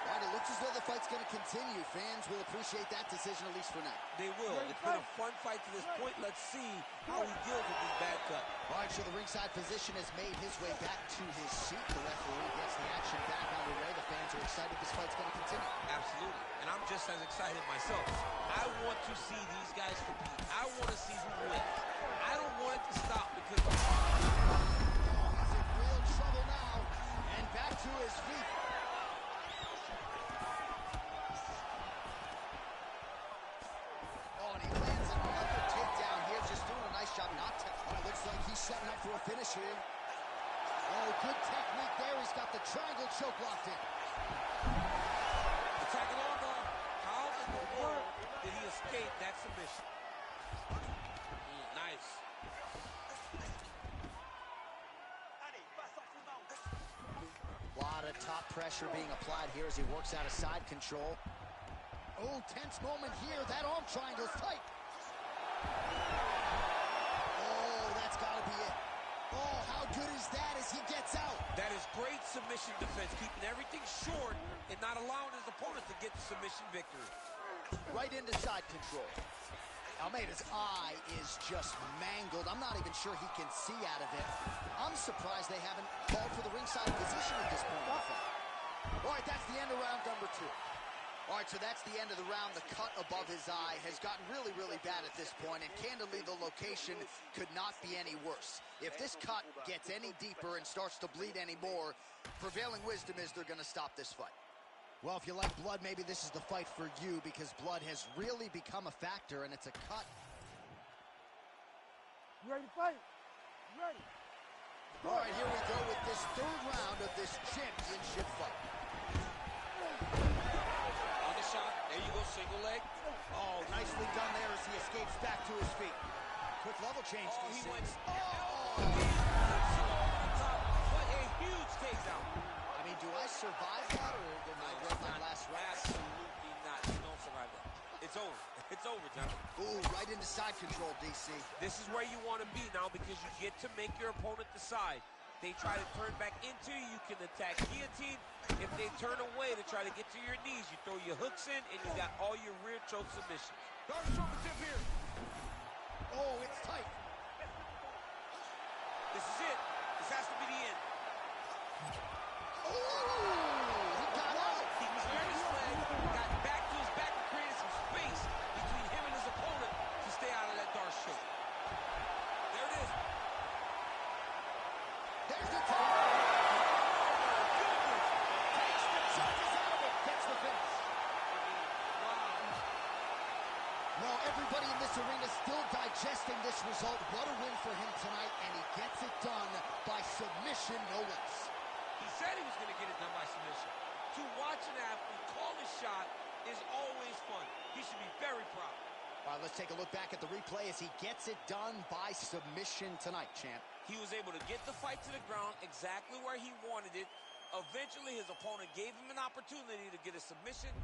all right, it looks as though the fight's going to continue. Fans will appreciate that decision, at least for now. They will. It's been a fun fight to this point. Let's see how he deals with this bad cut. All right, so the ringside physician has made his way back to his seat. The referee gets the action back underway. The fans are excited this fight's going to continue. Absolutely. And I'm just as excited myself. I want to see these guys compete. I want to see who wins. I don't want it to stop because... He's in real trouble now, and back to his feet. Oh, and he lands another takedown here, just doing a nice job not to... Oh, it looks like he's setting up for a finish here. Oh, good technique there. He's got the triangle choke locked in. Attacking on though. How in the world did he escape that submission? Nice. A lot of top pressure being applied here as he works out of side control. Oh, tense moment here. That arm triangle's tight. Oh, that's got to be it. Oh, how good is that as he gets out? That is great submission defense, keeping everything short and not allowing his opponent to get the submission victory. Right into side control. Almeida's eye is just mangled. I'm not even sure he can see out of it. I'm surprised they haven't called for the ringside position at this point in the fight. All right, that's the end of round number 2. All right, so that's the end of the round. The cut above his eye has gotten really, really bad at this point, and candidly, the location could not be any worse. If this cut gets any deeper and starts to bleed any more, prevailing wisdom is they're going to stop this fight. Well, if you like blood, maybe this is the fight for you, because blood has really become a factor, and it's a cut. You ready to fight? You ready? All right, here we go with this third round of this championship fight. On the shot, there you go, single leg. Oh, nicely done there as he escapes back to his feet. Quick level change. Oh, he went... Oh! What a huge takedown. I mean, do I survive that, or did I break my last round? Absolutely not. You don't survive that. It's over. It's over, John. Ooh, right into side control, DC. This is where you want to be now because you get to make your opponent decide. They try to turn back into you, you can attack guillotine. If they turn away to try to get to your knees, you throw your hooks in, and you got all your rear choke submissions. Guard choke tip here. Oh, it's tight. This is it. This has to be the end. Oh, he got out. He cleared his leg, got back to his back, and created some space between him and his opponent to stay out of that dark choke. There it is. There's the tap. Takes the charges out of it. Gets the finish. Well, everybody in this arena still digesting this result. What a win for him tonight, and he gets it done by submission, no less. He said he was going to get it done by submission. To watch an athlete call a shot is always fun. He should be very proud. All right, let's take a look back at the replay as he gets it done by submission tonight, champ. He was able to get the fight to the ground exactly where he wanted it. Eventually, his opponent gave him an opportunity to get a submission.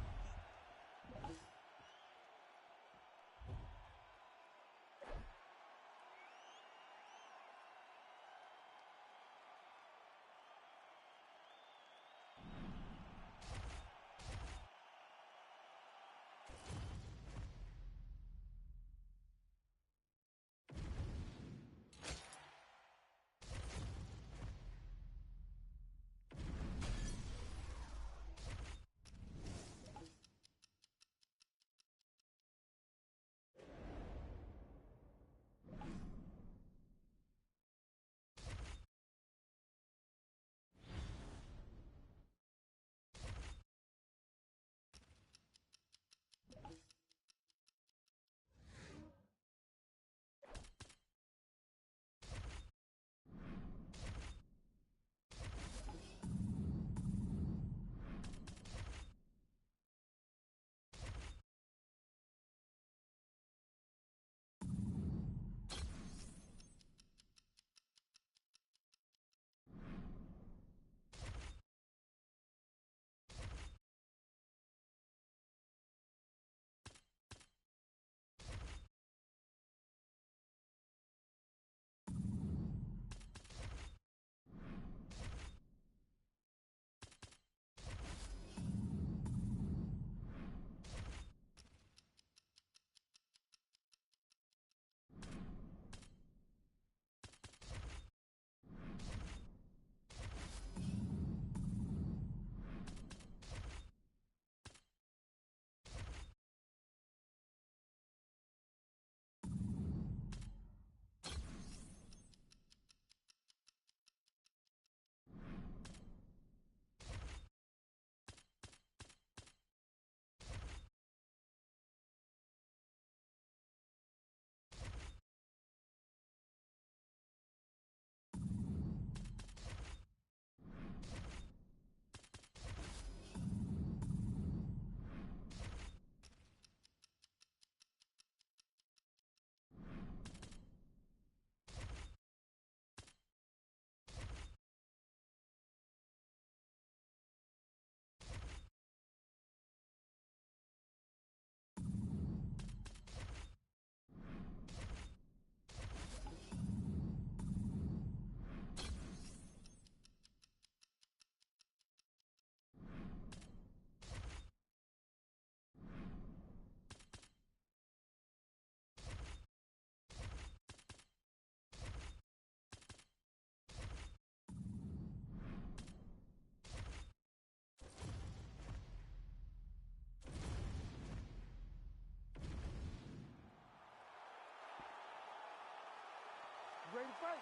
Ready to fight?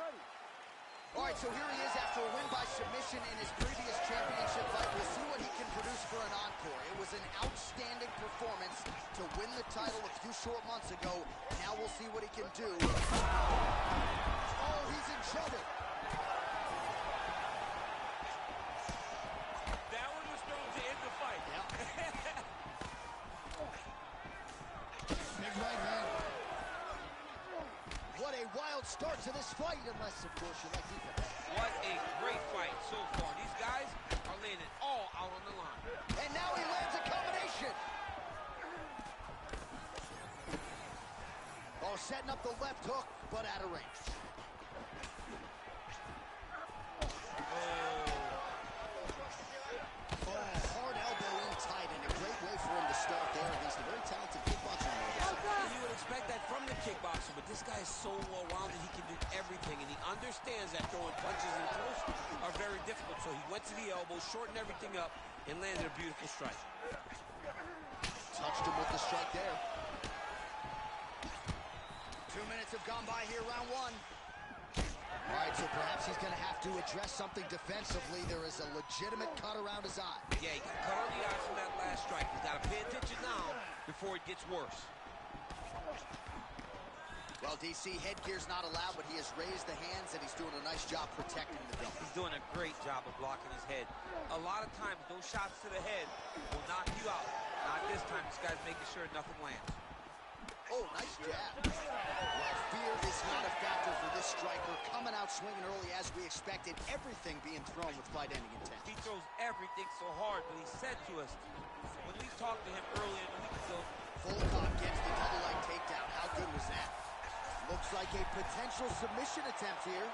Ready. All right, so here he is after a win by submission in his previous championship fight. We'll see what he can produce for an encore. It was an outstanding performance to win the title a few short months ago. Now we'll see what he can do. Oh, he's in trouble. That one was thrown to end the fight. Yeah. Big right hand. What a wild start to this fight, unless, of course, you like defense. What a great fight so far. These guys are laying it all out on the line. And now he lands a combination. Oh, setting up the left hook, but out of range. Oh, hard elbow in tight, and a great way for him to start there against a very talented kickboxer. You would expect that from the kickboxer, but this guy is so well-rounded, he can do everything, and he understands that throwing punches and close are very difficult. So he went to the elbow, shortened everything up, and landed a beautiful strike. Touched him with the strike there. 2 minutes have gone by here, round one. All right, so perhaps he's going to have to address something defensively. There is a legitimate cut around his eye. Yeah, he got cut on the eye from that last strike. He's got to pay attention now before it gets worse. Well, DC, headgear's not allowed, but he has raised the hands, and he's doing a nice job protecting the dome. He's doing a great job of blocking his head. A lot of times, those shots to the head will knock you out. Not this time. This guy's making sure nothing lands. Oh, nice jab. Well, fear is not a factor for this striker. Coming out swinging early as we expected. Everything being thrown with fight-ending intent. He throws everything so hard, but he said to us, when we talked to him earlier in the week ago, Full cop gets the double leg takedown. How good was that? Looks like a potential submission attempt here.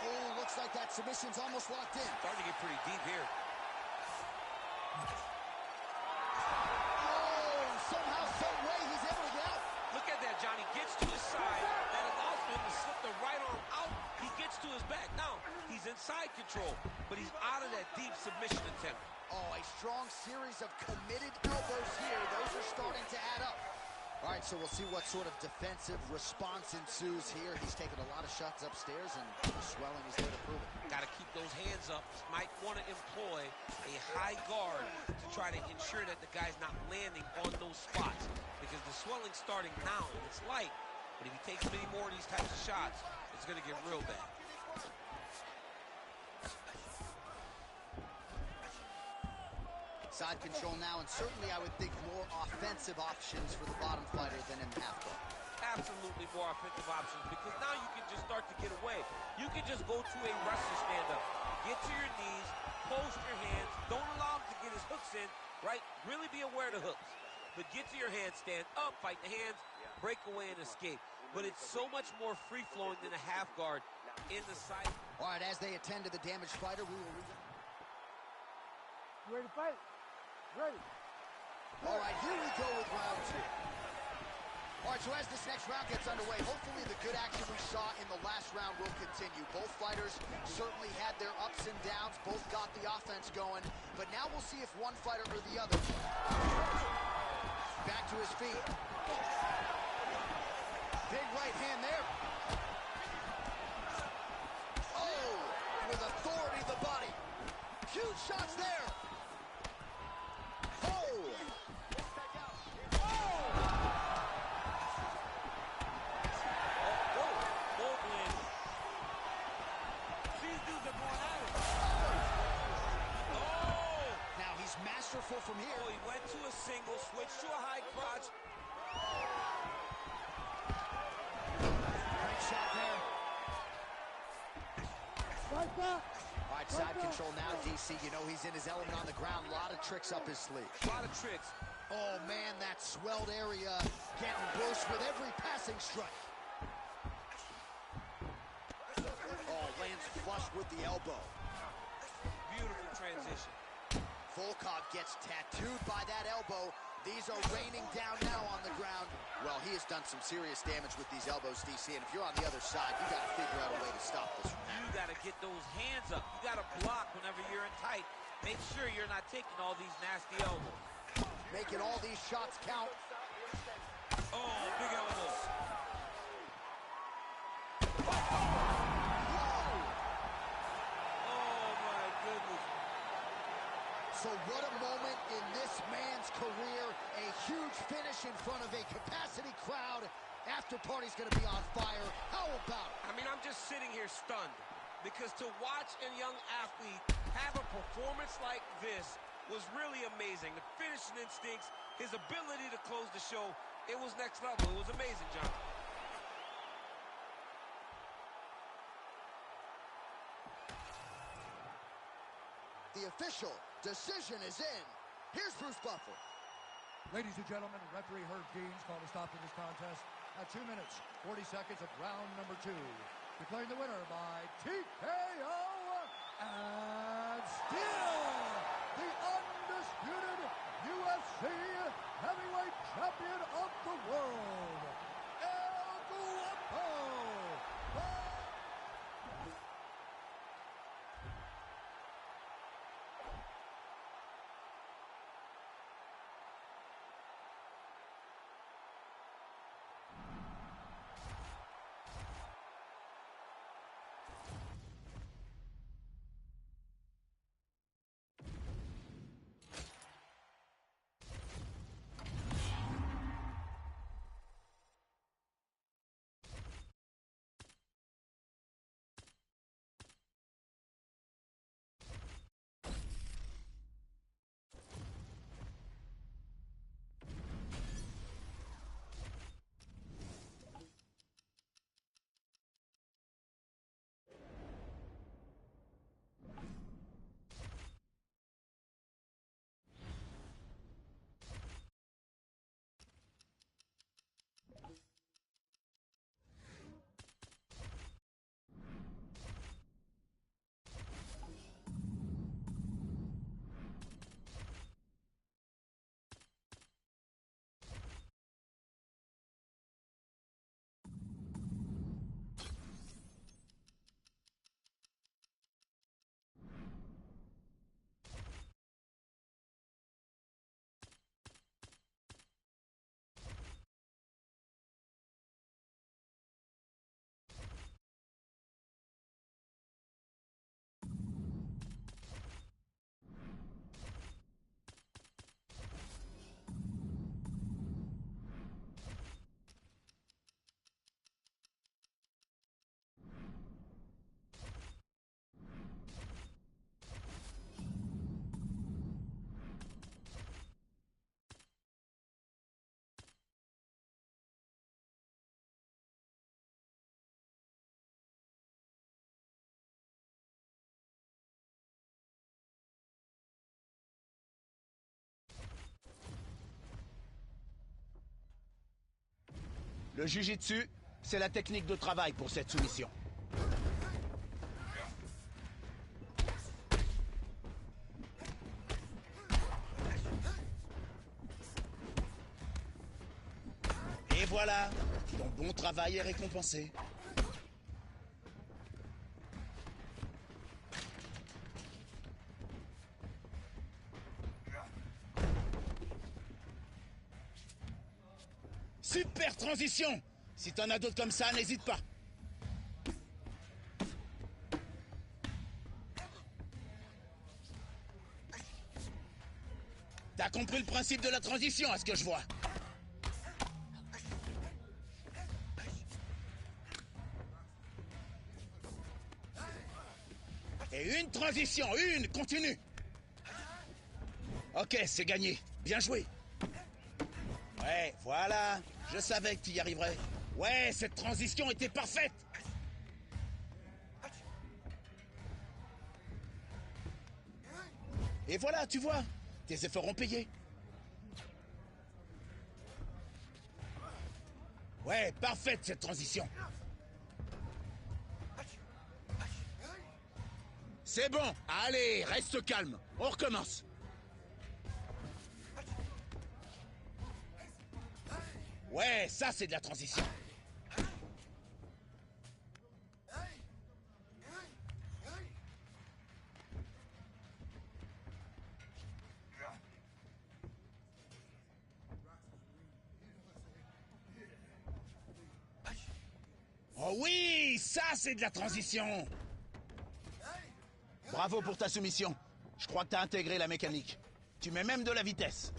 Oh, looks like that submission's almost locked in. starting to get pretty deep here. Oh, somehow, some way, he's able to get out. Look at that, Johnny. Gets to his side. That allows him to slip the right arm out. He gets to his back. Now, he's in side control, but he's out of that deep submission attempt. Oh, a strong series of committed elbows here. Those are starting to add up. All right, so we'll see what sort of defensive response ensues here. He's taken a lot of shots upstairs, and the swelling is there to prove it. Got to keep those hands up. Might want to employ a high guard to try to ensure that the guy's not landing on those spots, because the swelling's starting now, and it's light. But if he takes many more of these types of shots, it's going to get real bad. Side control now, and certainly I would think more offensive options for the bottom fighter than in the half guard. Absolutely more offensive options, because now you can just start to get away. You can just go to a wrestler stand-up. Get to your knees, post your hands, don't allow him to get his hooks in, right? Really be aware of the hooks. But get to your hands, stand up, fight the hands, break away and escape. But it's so much more free-flowing than a half guard in the side. All right, as they attend to the damaged fighter, we will... You ready to fight? Ready. All right, here we go with round two. All right, so as this next round gets underway, hopefully the good action we saw in the last round will continue. Both fighters certainly had their ups and downs. Both got the offense going. But now we'll see if one fighter or the other. Back to his feet. Big right hand there. Oh, with authority the body. Huge shots there. Masterful from here. Oh, he went to a single, switched to a high crotch. Great shot there. Right back. All right, side control now, DC. You know he's in his element on the ground. A lot of tricks up his sleeve. A lot of tricks. Oh, man, that swelled area getting worse with every passing strike. Oh, lands flush with the elbow. Beautiful transition. Volkov gets tattooed by that elbow. These are raining down now on the ground. Well, he has done some serious damage with these elbows, DC, and if you're on the other side, you got to figure out a way to stop this from happening. You got to get those hands up. You got to block whenever you're in tight. Make sure you're not taking all these nasty elbows. Making all these shots count. Oh, big elbow. So what a moment in this man's career. A huge finish in front of a capacity crowd. After party's going to be on fire. How about it? I mean, I'm just sitting here stunned. Because to watch a young athlete have a performance like this was really amazing. The finishing instincts, his ability to close the show, it was next level. It was amazing, John. The official decision is in. Here's Bruce Buffer. Ladies and gentlemen, referee Herb Dean's called a stop to this contest at 2 minutes, 40 seconds of round number 2. Declaring the winner by TKO and still the undisputed UFC heavyweight champion of the world, El Guapo. Le jiu-jitsu, c'est la technique de travail pour cette soumission. Et voilà, ton bon travail est récompensé. Super transition! Si t'en as d'autres comme ça, n'hésite pas. T'as compris le principe de la transition, à ce que je vois. Et une transition, continue. Ok, c'est gagné. Bien joué. Ouais, voilà. Je savais que tu y arriverais. Ouais, cette transition était parfaite. Et voilà, tu vois, tes efforts ont payé. Ouais, parfaite cette transition. C'est bon, allez, reste calme. On recommence. Ouais, ça c'est de la transition. Oh oui, ça c'est de la transition. Bravo pour ta soumission. Je crois que t'as intégré la mécanique. Tu mets même de la vitesse.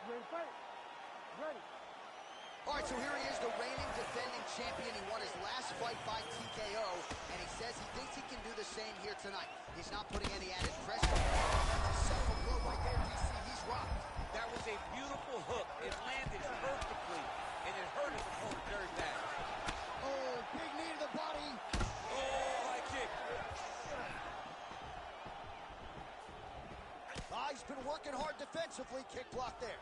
Ready, fight. Ready. All right, so here he is, the reigning defending champion. He won his last fight by TKO, and he says he thinks he can do the same here tonight. He's not putting any added pressure. That's a self blow right there, DC. He's rocked. That was a beautiful hook. It landed perfectly, and it hurt his opponent very bad. Oh, big knee to the body. Oh, high kick. He's been working hard defensively. Kick block there.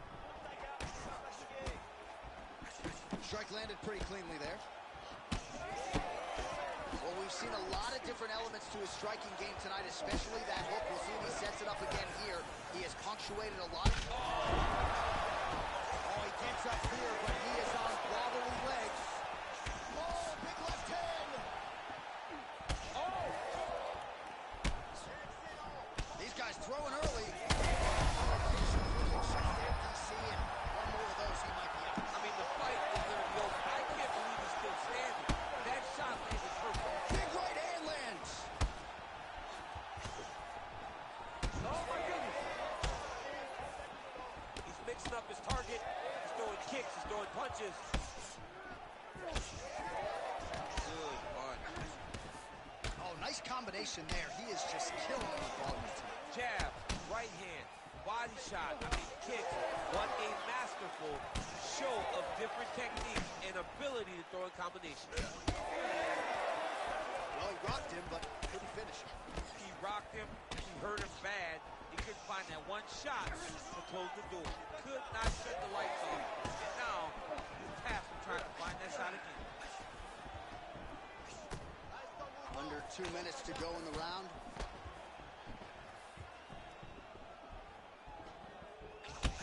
Strike landed pretty cleanly there. Well, we've seen a lot of different elements to his striking game tonight, especially that hook. We'll see if he sets it up again here. He has punctuated a lot. Oh, he gets up here, but he is on wobbly legs. Oh, big left hand. Oh! These guys throwing early. One more of those, he might be out. I mean, the fight is going to be over. I can't believe he's still standing. That shot landed perfect. Big right hand lands. Oh, my goodness. He's mixing up his target. He's throwing kicks. He's throwing punches. Good punch. Oh, nice combination there. He is just killing the ball. Jab, right hand, body shot, I mean kicks. What a masterful show of different techniques and ability to throw in combination. Well, he rocked him, but couldn't finish him. He rocked him, he hurt him bad. He couldn't find that one shot to close the door. Could not shut the lights off. And now, he's tasked with trying to find that shot again. Under 2 minutes to go in the round.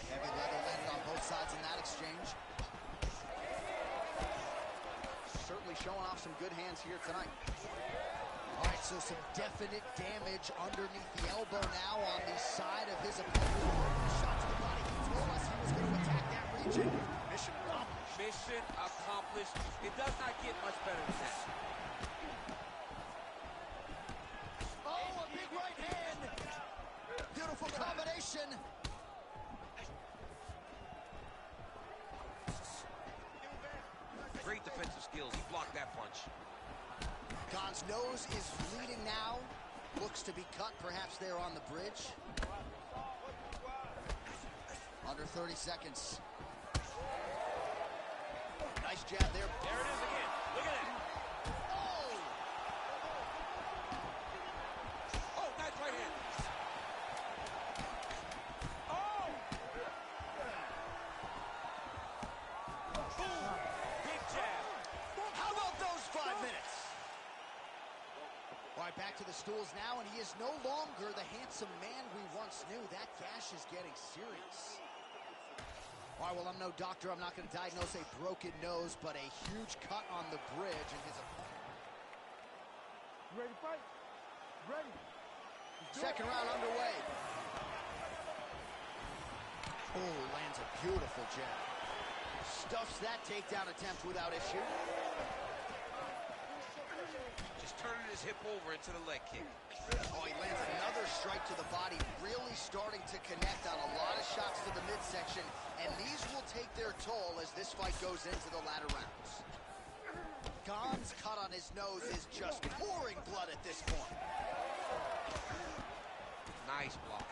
Heavy leather landed on both sides in that exchange. Certainly showing off some good hands here tonight. All right, so some definite damage underneath the elbow now on the side of his opponent. Shot to the body. He told us he was going to attack that region. Mission accomplished. Mission accomplished. It does not get much better than that. Oh, a big right hand. Beautiful combination. Great defensive skills. He blocked that punch. Khan's nose is bleeding now. Looks to be cut, perhaps there on the bridge. Under 30 seconds. Nice jab there. There it is again. Look at that. Oh! Oh, nice right hand. Oh! Boom! Big jab. How about those 5 minutes? All right, back to the stools now, and he is no longer the handsome man we once knew. That gash is getting serious. All right, well, I'm no doctor. I'm not going to diagnose a broken nose, but a huge cut on the bridge, and his opponent. Ready, fight. Ready. Second round underway. Oh, lands a beautiful jab. Stuffs that takedown attempt without issue. Just turning his hip over into the leg kick. Oh, he lands another strike to the body, really starting to connect on a lot of shots to the midsection, and these will take their toll as this fight goes into the latter rounds. Khan's cut on his nose is just pouring blood at this point. Nice block.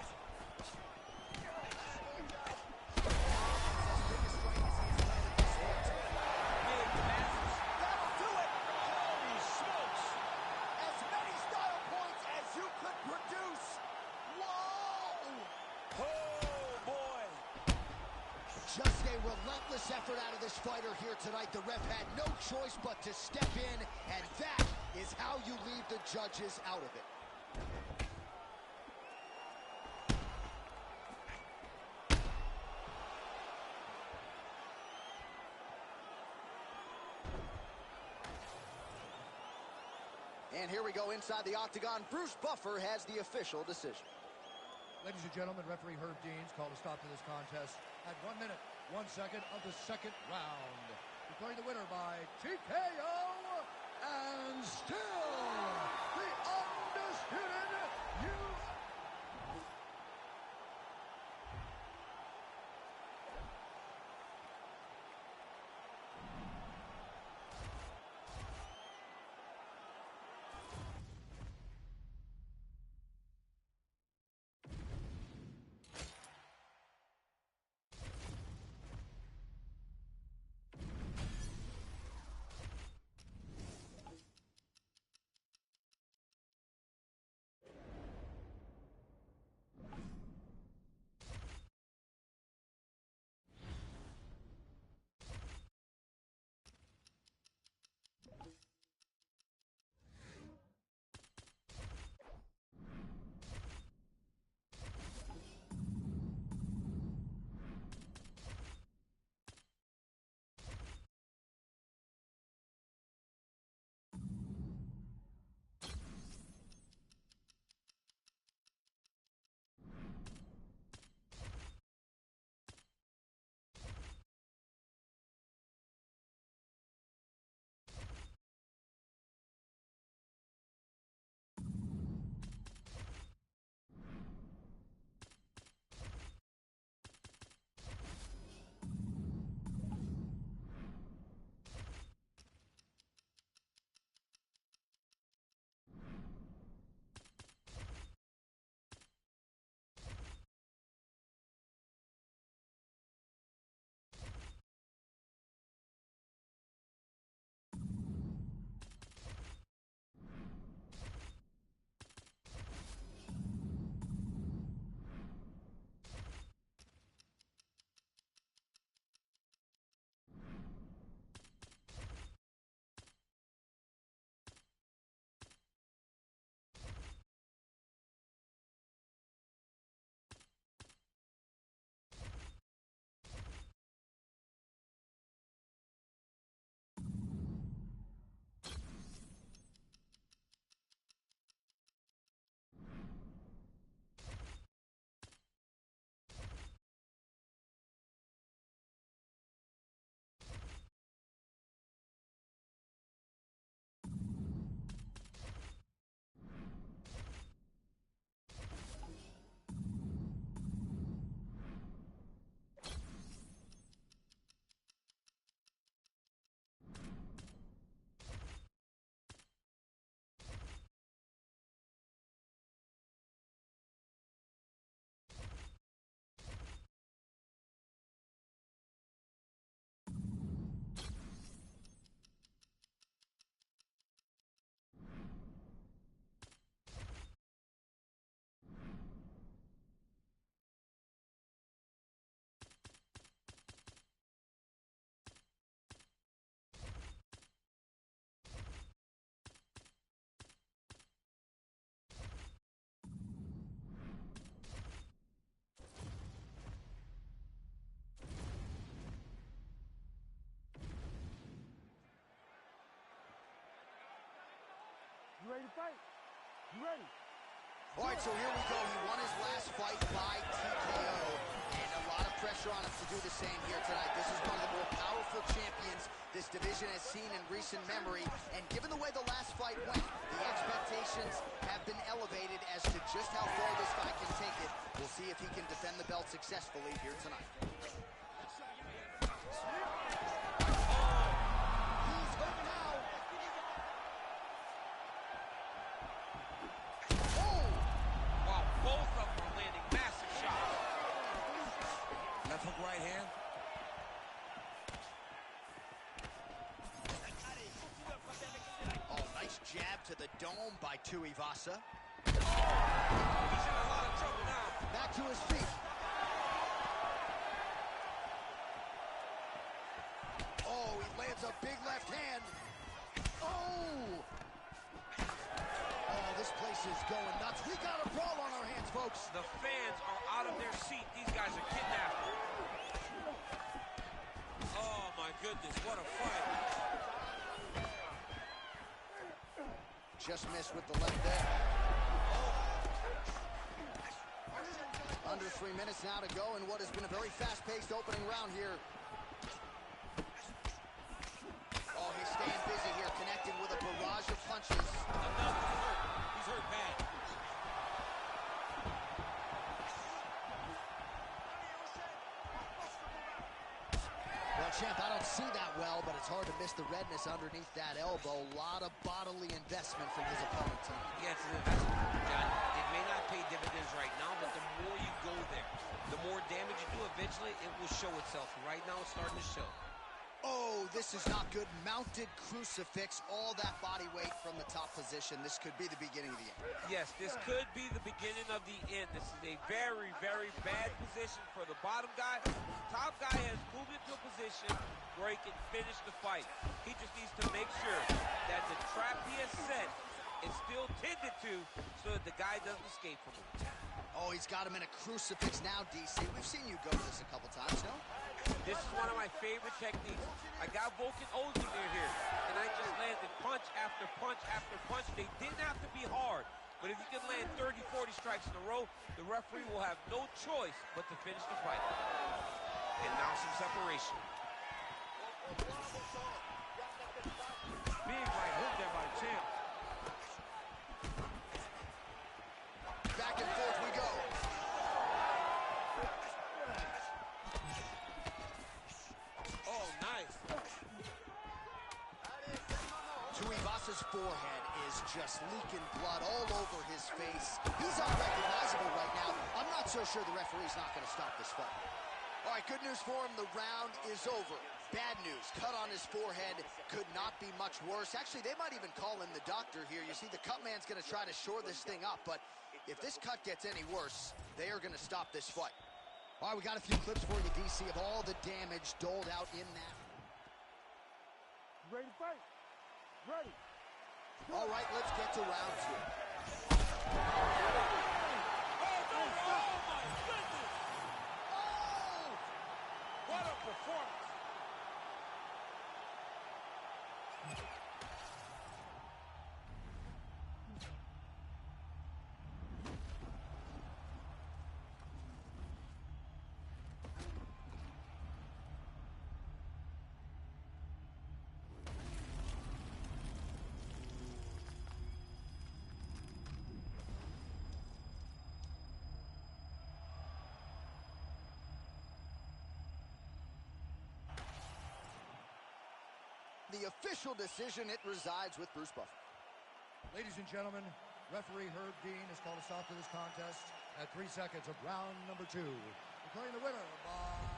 Just a relentless effort out of this fighter here tonight. The ref had no choice but to step in, and that is how you leave the judges out of it. And here we go inside the octagon. Bruce Buffer has the official decision. Ladies and gentlemen, referee Herb Deans called a stop to this contest at 1 minute, 1 second of the second round. Declaring the winner by TKO and still the undisputed You ready to fight? You ready? All right, so here we go. He won his last fight by TKO, and a lot of pressure on him to do the same here tonight. This is one of the more powerful champions this division has seen in recent memory, and given the way the last fight went, the expectations have been elevated as to just how far this guy can take it. We'll see if he can defend the belt successfully here tonight. He's hurt now. Wow, both of them are landing massive shots. Left hook, right hand. Oh, nice jab to the dome by Tuivasa. He's in a lot of trouble now. Back to his feet. Oh, he lands a big left hand. Oh! Oh, this place is going nuts. We got a brawl on our hands, folks. The fans are out of their seat. These guys are kidnapped. Oh, my goodness, what a fight. Just missed with the left there. Under 3 minutes now to go in what has been a very fast-paced opening round here. Oh, he's staying busy here, connecting with a barrage of punches. He's hurt bad. Well, champ, I don't see that well, but it's hard to miss the redness underneath that elbow. A lot of bodily investment from his opponent tonight. Yeah, it's an investment, John. It may not pay dividends right now, but the more you go there, the more damage you do, eventually it will show itself. Right now, it's starting to show. Oh, this is not good. Mounted crucifix, all that body weight from the top position. This could be the beginning of the end. Yes, this could be the beginning of the end. This is a very, very bad position for the bottom guy. Top guy has moved into a position where he can finish the fight. He just needs to make sure that the trap he has set is still tended to so that the guy doesn't escape from him. Oh, he's got him in a crucifix now, DC. We've seen you go to this a couple times, no? This is one of my favorite techniques. I got Volkan Ozdemir here, and I just landed punch after punch after punch. They didn't have to be hard, but if you can land 30, 40 strikes in a row, the referee will have no choice but to finish the fight. And now some separation. Big right hook there by the champ. Back and forth we go. Oh, nice. Tuivasa's forehead is just leaking blood all over his face. He's unrecognizable right now. I'm not so sure the referee's not going to stop this fight. All right, good news for him. The round is over. Bad news. Cut on his forehead could not be much worse. Actually, they might even call in the doctor here. You see, the cut man's going to try to shore this thing up, but if this cut gets any worse, they are going to stop this fight. All right, we got a few clips for you, DC, of all the damage doled out in that. Ready to fight? Ready. All right, let's get to round two. What a performance. The official decision, it resides with Bruce Buffer. Ladies and gentlemen, referee Herb Dean has called a stop to this contest at 3 seconds of round number 2. Declaring the winner by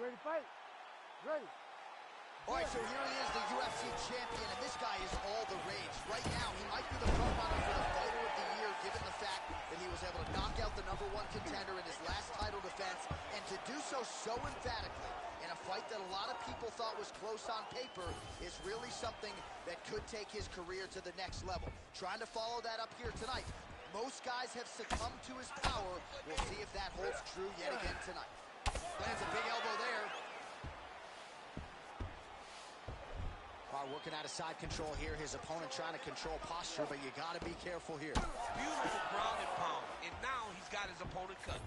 ready to fight? Ready. All right, so here he is, the UFC champion, and this guy is all the rage. Right now, he might be the front runner for the fighter of the year, given the fact that he was able to knock out the #1 contender in his last title defense, and to do so emphatically in a fight that a lot of people thought was close on paper is really something that could take his career to the next level. Trying to follow that up here tonight. Most guys have succumbed to his power. We'll see if that holds true yet again tonight. Lands a big elbow there. Working out of side control here. His opponent trying to control posture, but you got to be careful here. Beautiful ground and pound. And now he's got his opponent cut.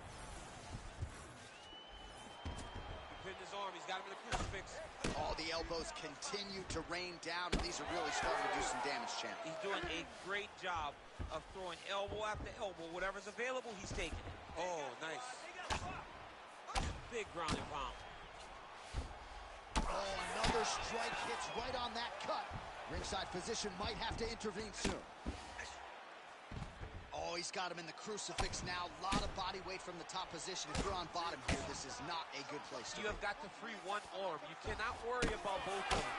He pinned his arm. He's got him in the crucifix. All the elbows continue to rain down, and these are really starting to do some damage, champ. He's doing a great job of throwing elbow after elbow. Whatever's available, he's taking it. Oh, nice. Big ground and pound. Oh, another strike hits right on that cut. Ringside physician might have to intervene soon. Oh, he's got him in the crucifix now. A lot of body weight from the top position. If you're on bottom here, this is not a good place to be. You have got to free one arm. You cannot worry about both of them.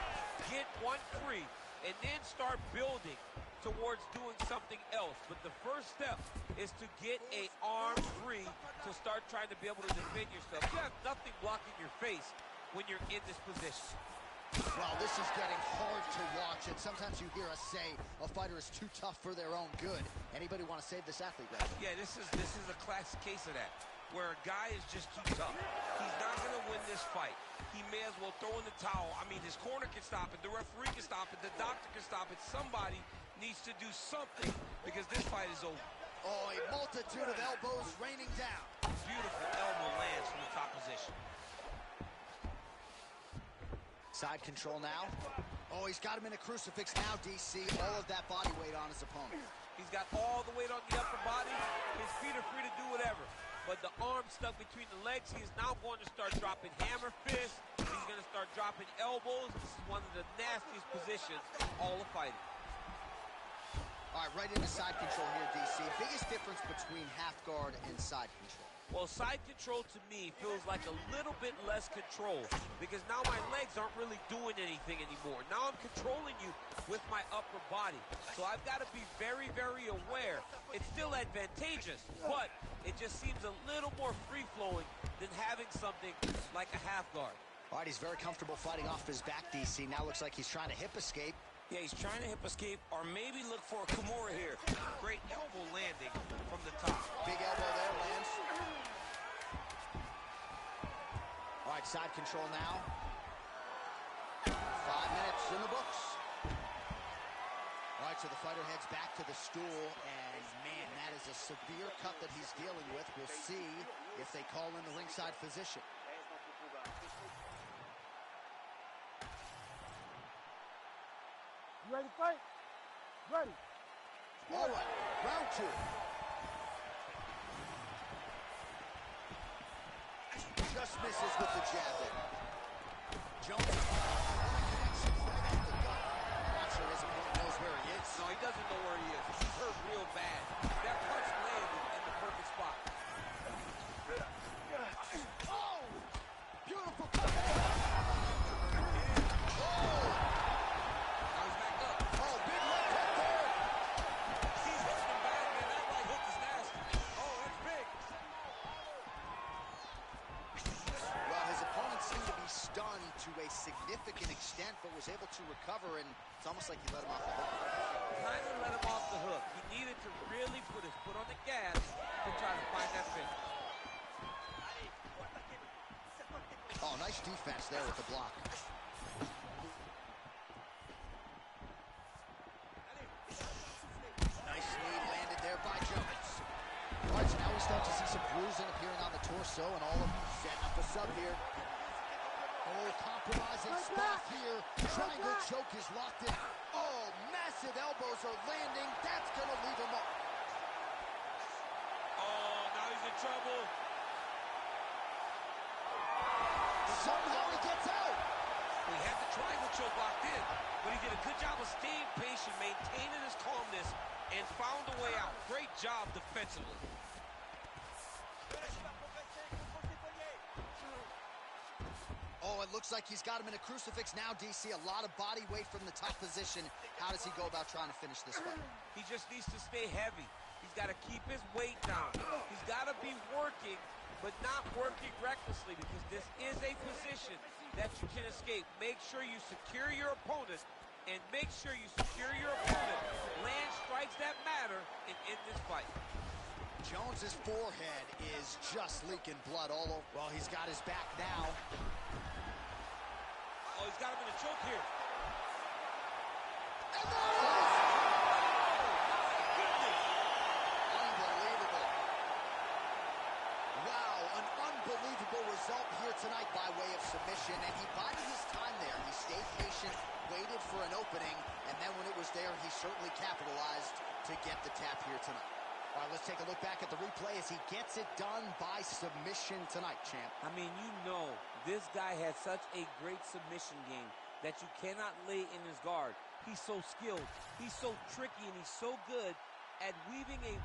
Get one free and then start building towards doing something else. But the first step is to get an arm free to start trying to be able to defend yourself. You have nothing blocking your face when you're in this position. Well, this is getting hard to watch, and sometimes you hear us say a fighter is too tough for their own good. Anybody want to save this athlete, right? Yeah, this is a classic case of that, where a guy is just too tough. He's not going to win this fight. He may as well throw in the towel. I mean, his corner can stop it, the referee can stop it, the doctor can stop it. Somebody needs to do something because this fight is over. Oh, a multitude of elbows raining down. Beautiful elbow lands from the top position. Side control now. Oh, he's got him in a crucifix now, DC. All of that body weight on his opponent. He's got all the weight on the upper body. His feet are free to do whatever. But the arm stuck between the legs. He is now going to start dropping hammer fists. He's going to start dropping elbows. This is one of the nastiest positions all of fighting. All right, right into side control here, DC. Biggest difference between half guard and side control? Well, side control to me feels like a little bit less control because now my legs aren't really doing anything anymore. Now I'm controlling you with my upper body. So I've got to be very, very aware. It's still advantageous, but it just seems a little more free-flowing than having something like a half guard. All right, he's very comfortable fighting off his back, DC. Now looks like he's trying to hip escape. Yeah, he's trying to hip escape or maybe look for a Kimura here. Great elbow landing from the top. Big elbow there, lands. All right, side control now. 5 minutes in the books. All right, so the fighter heads back to the stool, and man, that is a severe cut that he's dealing with. We'll see if they call in the ringside physician. You ready to fight? Ready. All right, round 2. Just misses with the jab there. Jones. Not sure his opponent knows where he is. No, he doesn't know where he is. He's hurt real bad. That punch landed in the perfect spot. Oh! Beautiful cut. Oh! Now he's back up. Oh, big left hook there. He's hitting him bad, man. That right hook is nasty. Oh, that's big. Well, his opponent seemed to be stunned to a significant extent, but was able to recover, and it's almost like he let him off the hook. Kind of let him off the hook. He needed to really put his foot on the gas to try to find that finish. Oh, nice defense there with the block. Nice knee landed there by Jones. All right, so now we start to see some bruising appearing on the torso, and all of setting up a sub here. Oh, compromising spot here. Triangle choke is locked in. Oh, massive elbows are landing. That's going to leave him up. Oh, now he's in trouble. Somehow he gets out. He had the triangle choke locked in, but he did a good job of staying patient, maintaining his calmness, and found a way out. Great job defensively. Oh, it looks like he's got him in a crucifix now, DC. A lot of body weight from the top position. How does he go about trying to finish this fight? He just needs to stay heavy. He's got to keep his weight down. He's got to be working, but not working recklessly, because this is a position that you can escape. Make sure you secure your opponent, and make sure you secure your opponent. Land strikes that matter and end this fight. Jones's forehead is just leaking blood all over. Well, he's got his back now. Oh, he's got him in a choke here. And there it is! Unbelievable. Wow, an unbelievable result here tonight by way of submission, and he bided his time there. He stayed patient, waited for an opening, and then when it was there, he certainly capitalized to get the tap here tonight. All right, let's take a look back at the replay as he gets it done by submission tonight, champ. I mean, you know, this guy has such a great submission game that you cannot lay in his guard. He's so skilled, he's so tricky, and he's so good at weaving a...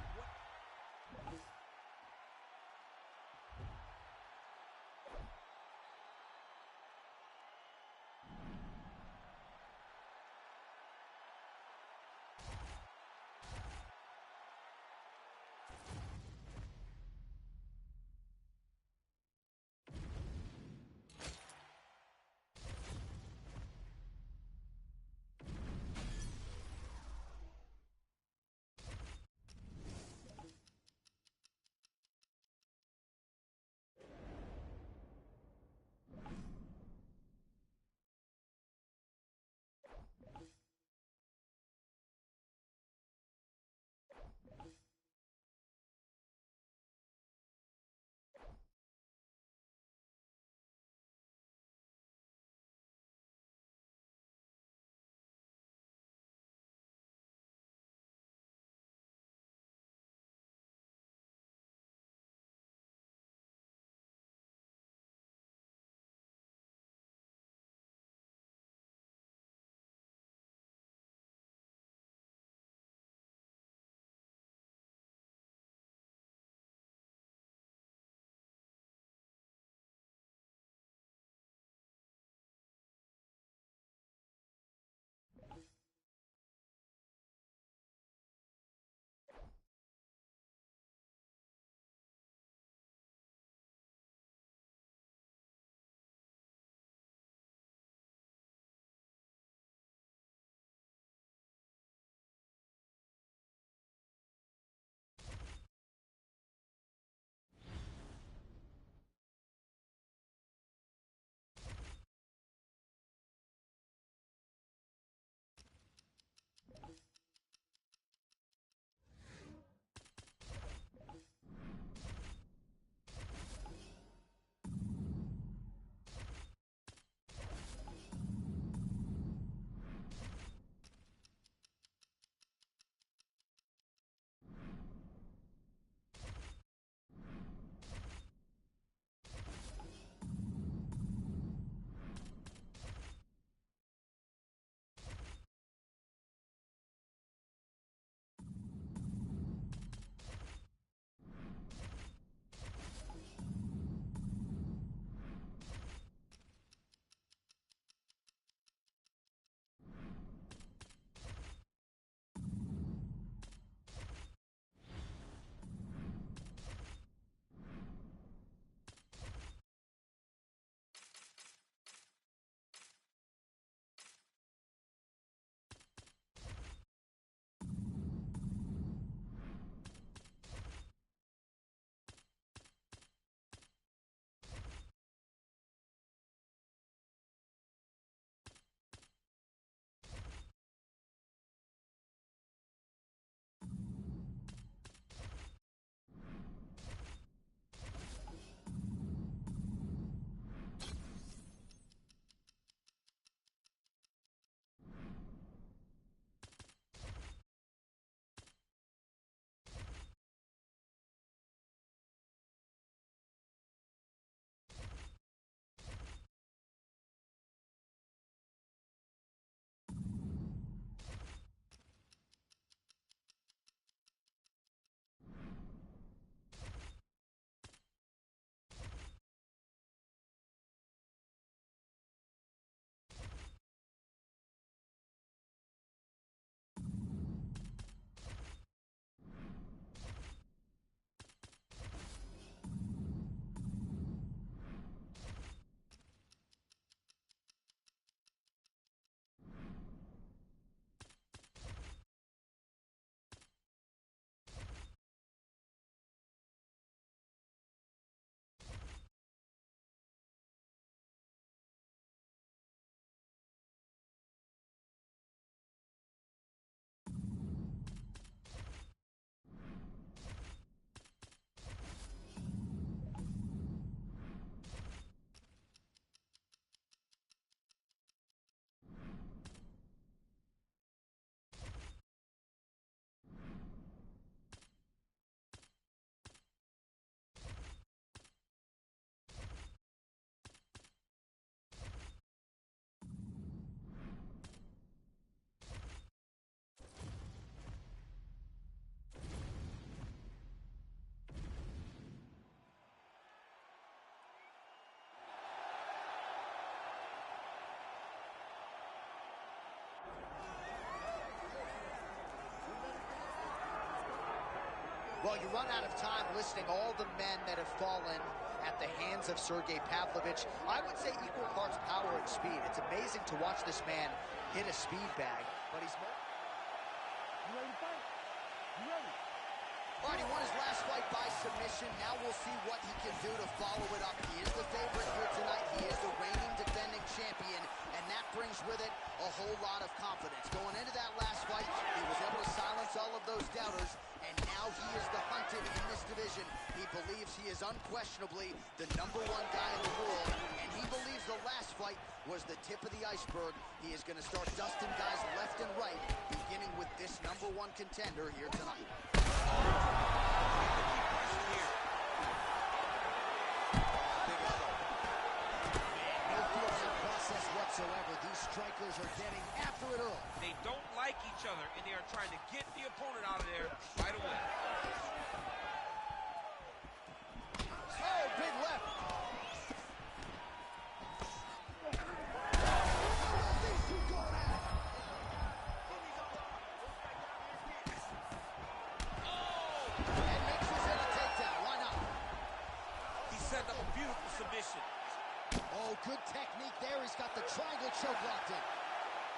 Well, you run out of time listing all the men that have fallen at the hands of Sergey Pavlovich. I would say equal parts power and speed. It's amazing to watch this man hit a speed bag, but he's... You ready to fight? You ready? All right, he won his last fight by submission. Now we'll see what he can do to follow it up. He is the favorite here tonight. He is the reigning defending champion, and that brings with it a whole lot of confidence. Going into that last fight, he was able to silence all of those doubters, and now he is the hunted in this division. He believes he is unquestionably the #1 guy in the world, and he believes the last fight was the tip of the iceberg. He is going to start dusting guys left and right, beginning with this #1 contender here tonight. Whatsoever. These strikers are getting after it early. They don't like each other, and they are trying to get the opponent out of there right away. Oh, big left. These two going at it. And mixes in a takedown. Why not? He set up a beautiful submission. Oh, good technique there. He's got the triangle choke locked in.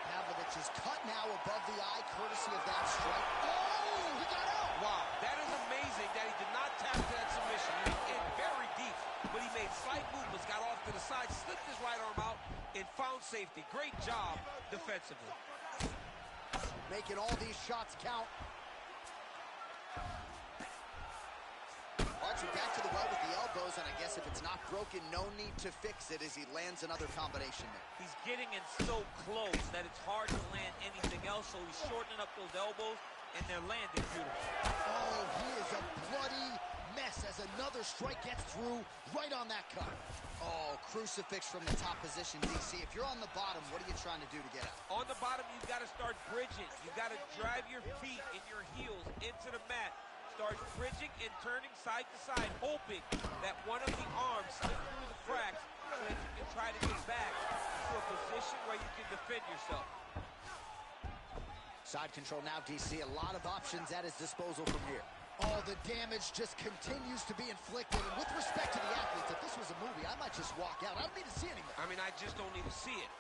Pavlovich is cut now above the eye, courtesy of that strike. Oh, he got out. Wow, that is amazing that he did not tap to that submission. He was in very deep, but he made slight movements, got off to the side, slipped his right arm out, and found safety. Great job defensively. Making all these shots count. All right, so back to the well with the elbows, and I guess if it's not broken, no need to fix it as he lands another combination there. He's getting in so close that it's hard to land anything else, so he's shortening up those elbows, and they're landing beautiful. Oh, he is a bloody mess as another strike gets through right on that cut. Oh, crucifix from the top position, DC. If you're on the bottom, what are you trying to do to get out? On the bottom, you've got to start bridging. You've got to drive your feet and your heels into the mat. Start bridging and turning side to side, hoping that one of the arms slips through the cracks so that you can try to get back to a position where you can defend yourself. Side control now, DC. A lot of options at his disposal from here. Oh, the damage just continues to be inflicted. And with respect to the athletes, if this was a movie, I might just walk out. I don't need to see anymore. I mean, I just don't need to see it.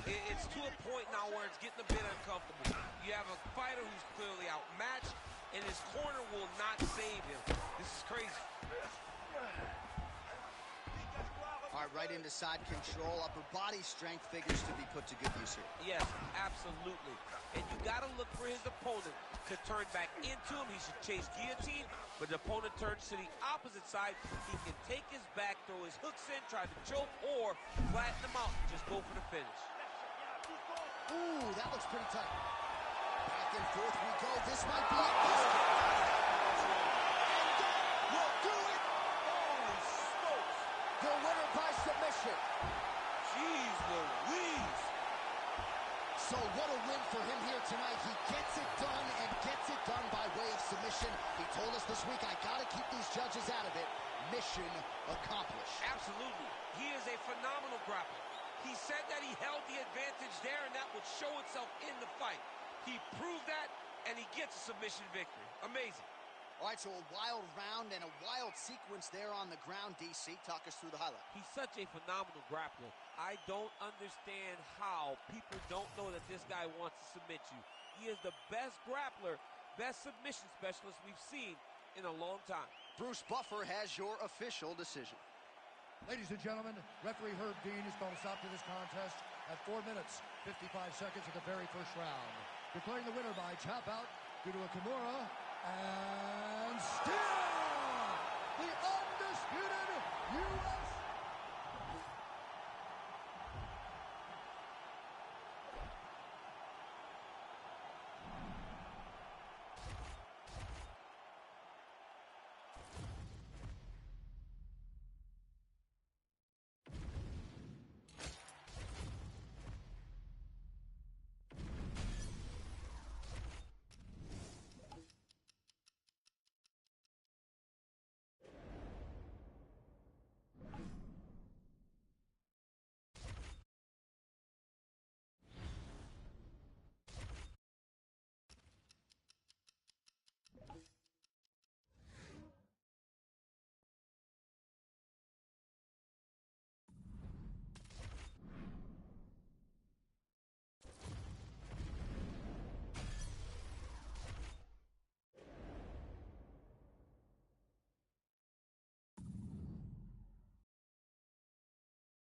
It's to a point now where it's getting a bit uncomfortable. You have a fighter who's clearly outmatched, and his corner will not save him. This is crazy. All right, right into side control. Upper body strength figures to be put to good use here. Yes, absolutely. And you got to look for his opponent to turn back into him. He should chase guillotine, but the opponent turns to the opposite side. He can take his back, throw his hooks in, try to choke, or flatten him out and just go for the finish. Ooh, that looks pretty tight. Back and forth we go. This might be it. Will do it. Holy smokes. The winner by submission. Jeez Louise. So what a win for him here tonight. He gets it done and gets it done by way of submission. He told us this week, I got to keep these judges out of it. Mission accomplished. Absolutely. He is a phenomenal grappler. He said that he held the advantage there, and that would show itself in the fight. He proved that, and he gets a submission victory. Amazing. All right, so a wild round and a wild sequence there on the ground, DC. Talk us through the highlight. He's such a phenomenal grappler. I don't understand how people don't know that this guy wants to submit you. He is the best grappler, best submission specialist we've seen in a long time. Bruce Buffer has your official decision. Ladies and gentlemen, referee Herb Dean is going to stop to this contest at 4 minutes, 55 seconds of the very first round. Declaring the winner by tap out due to a Kimura and still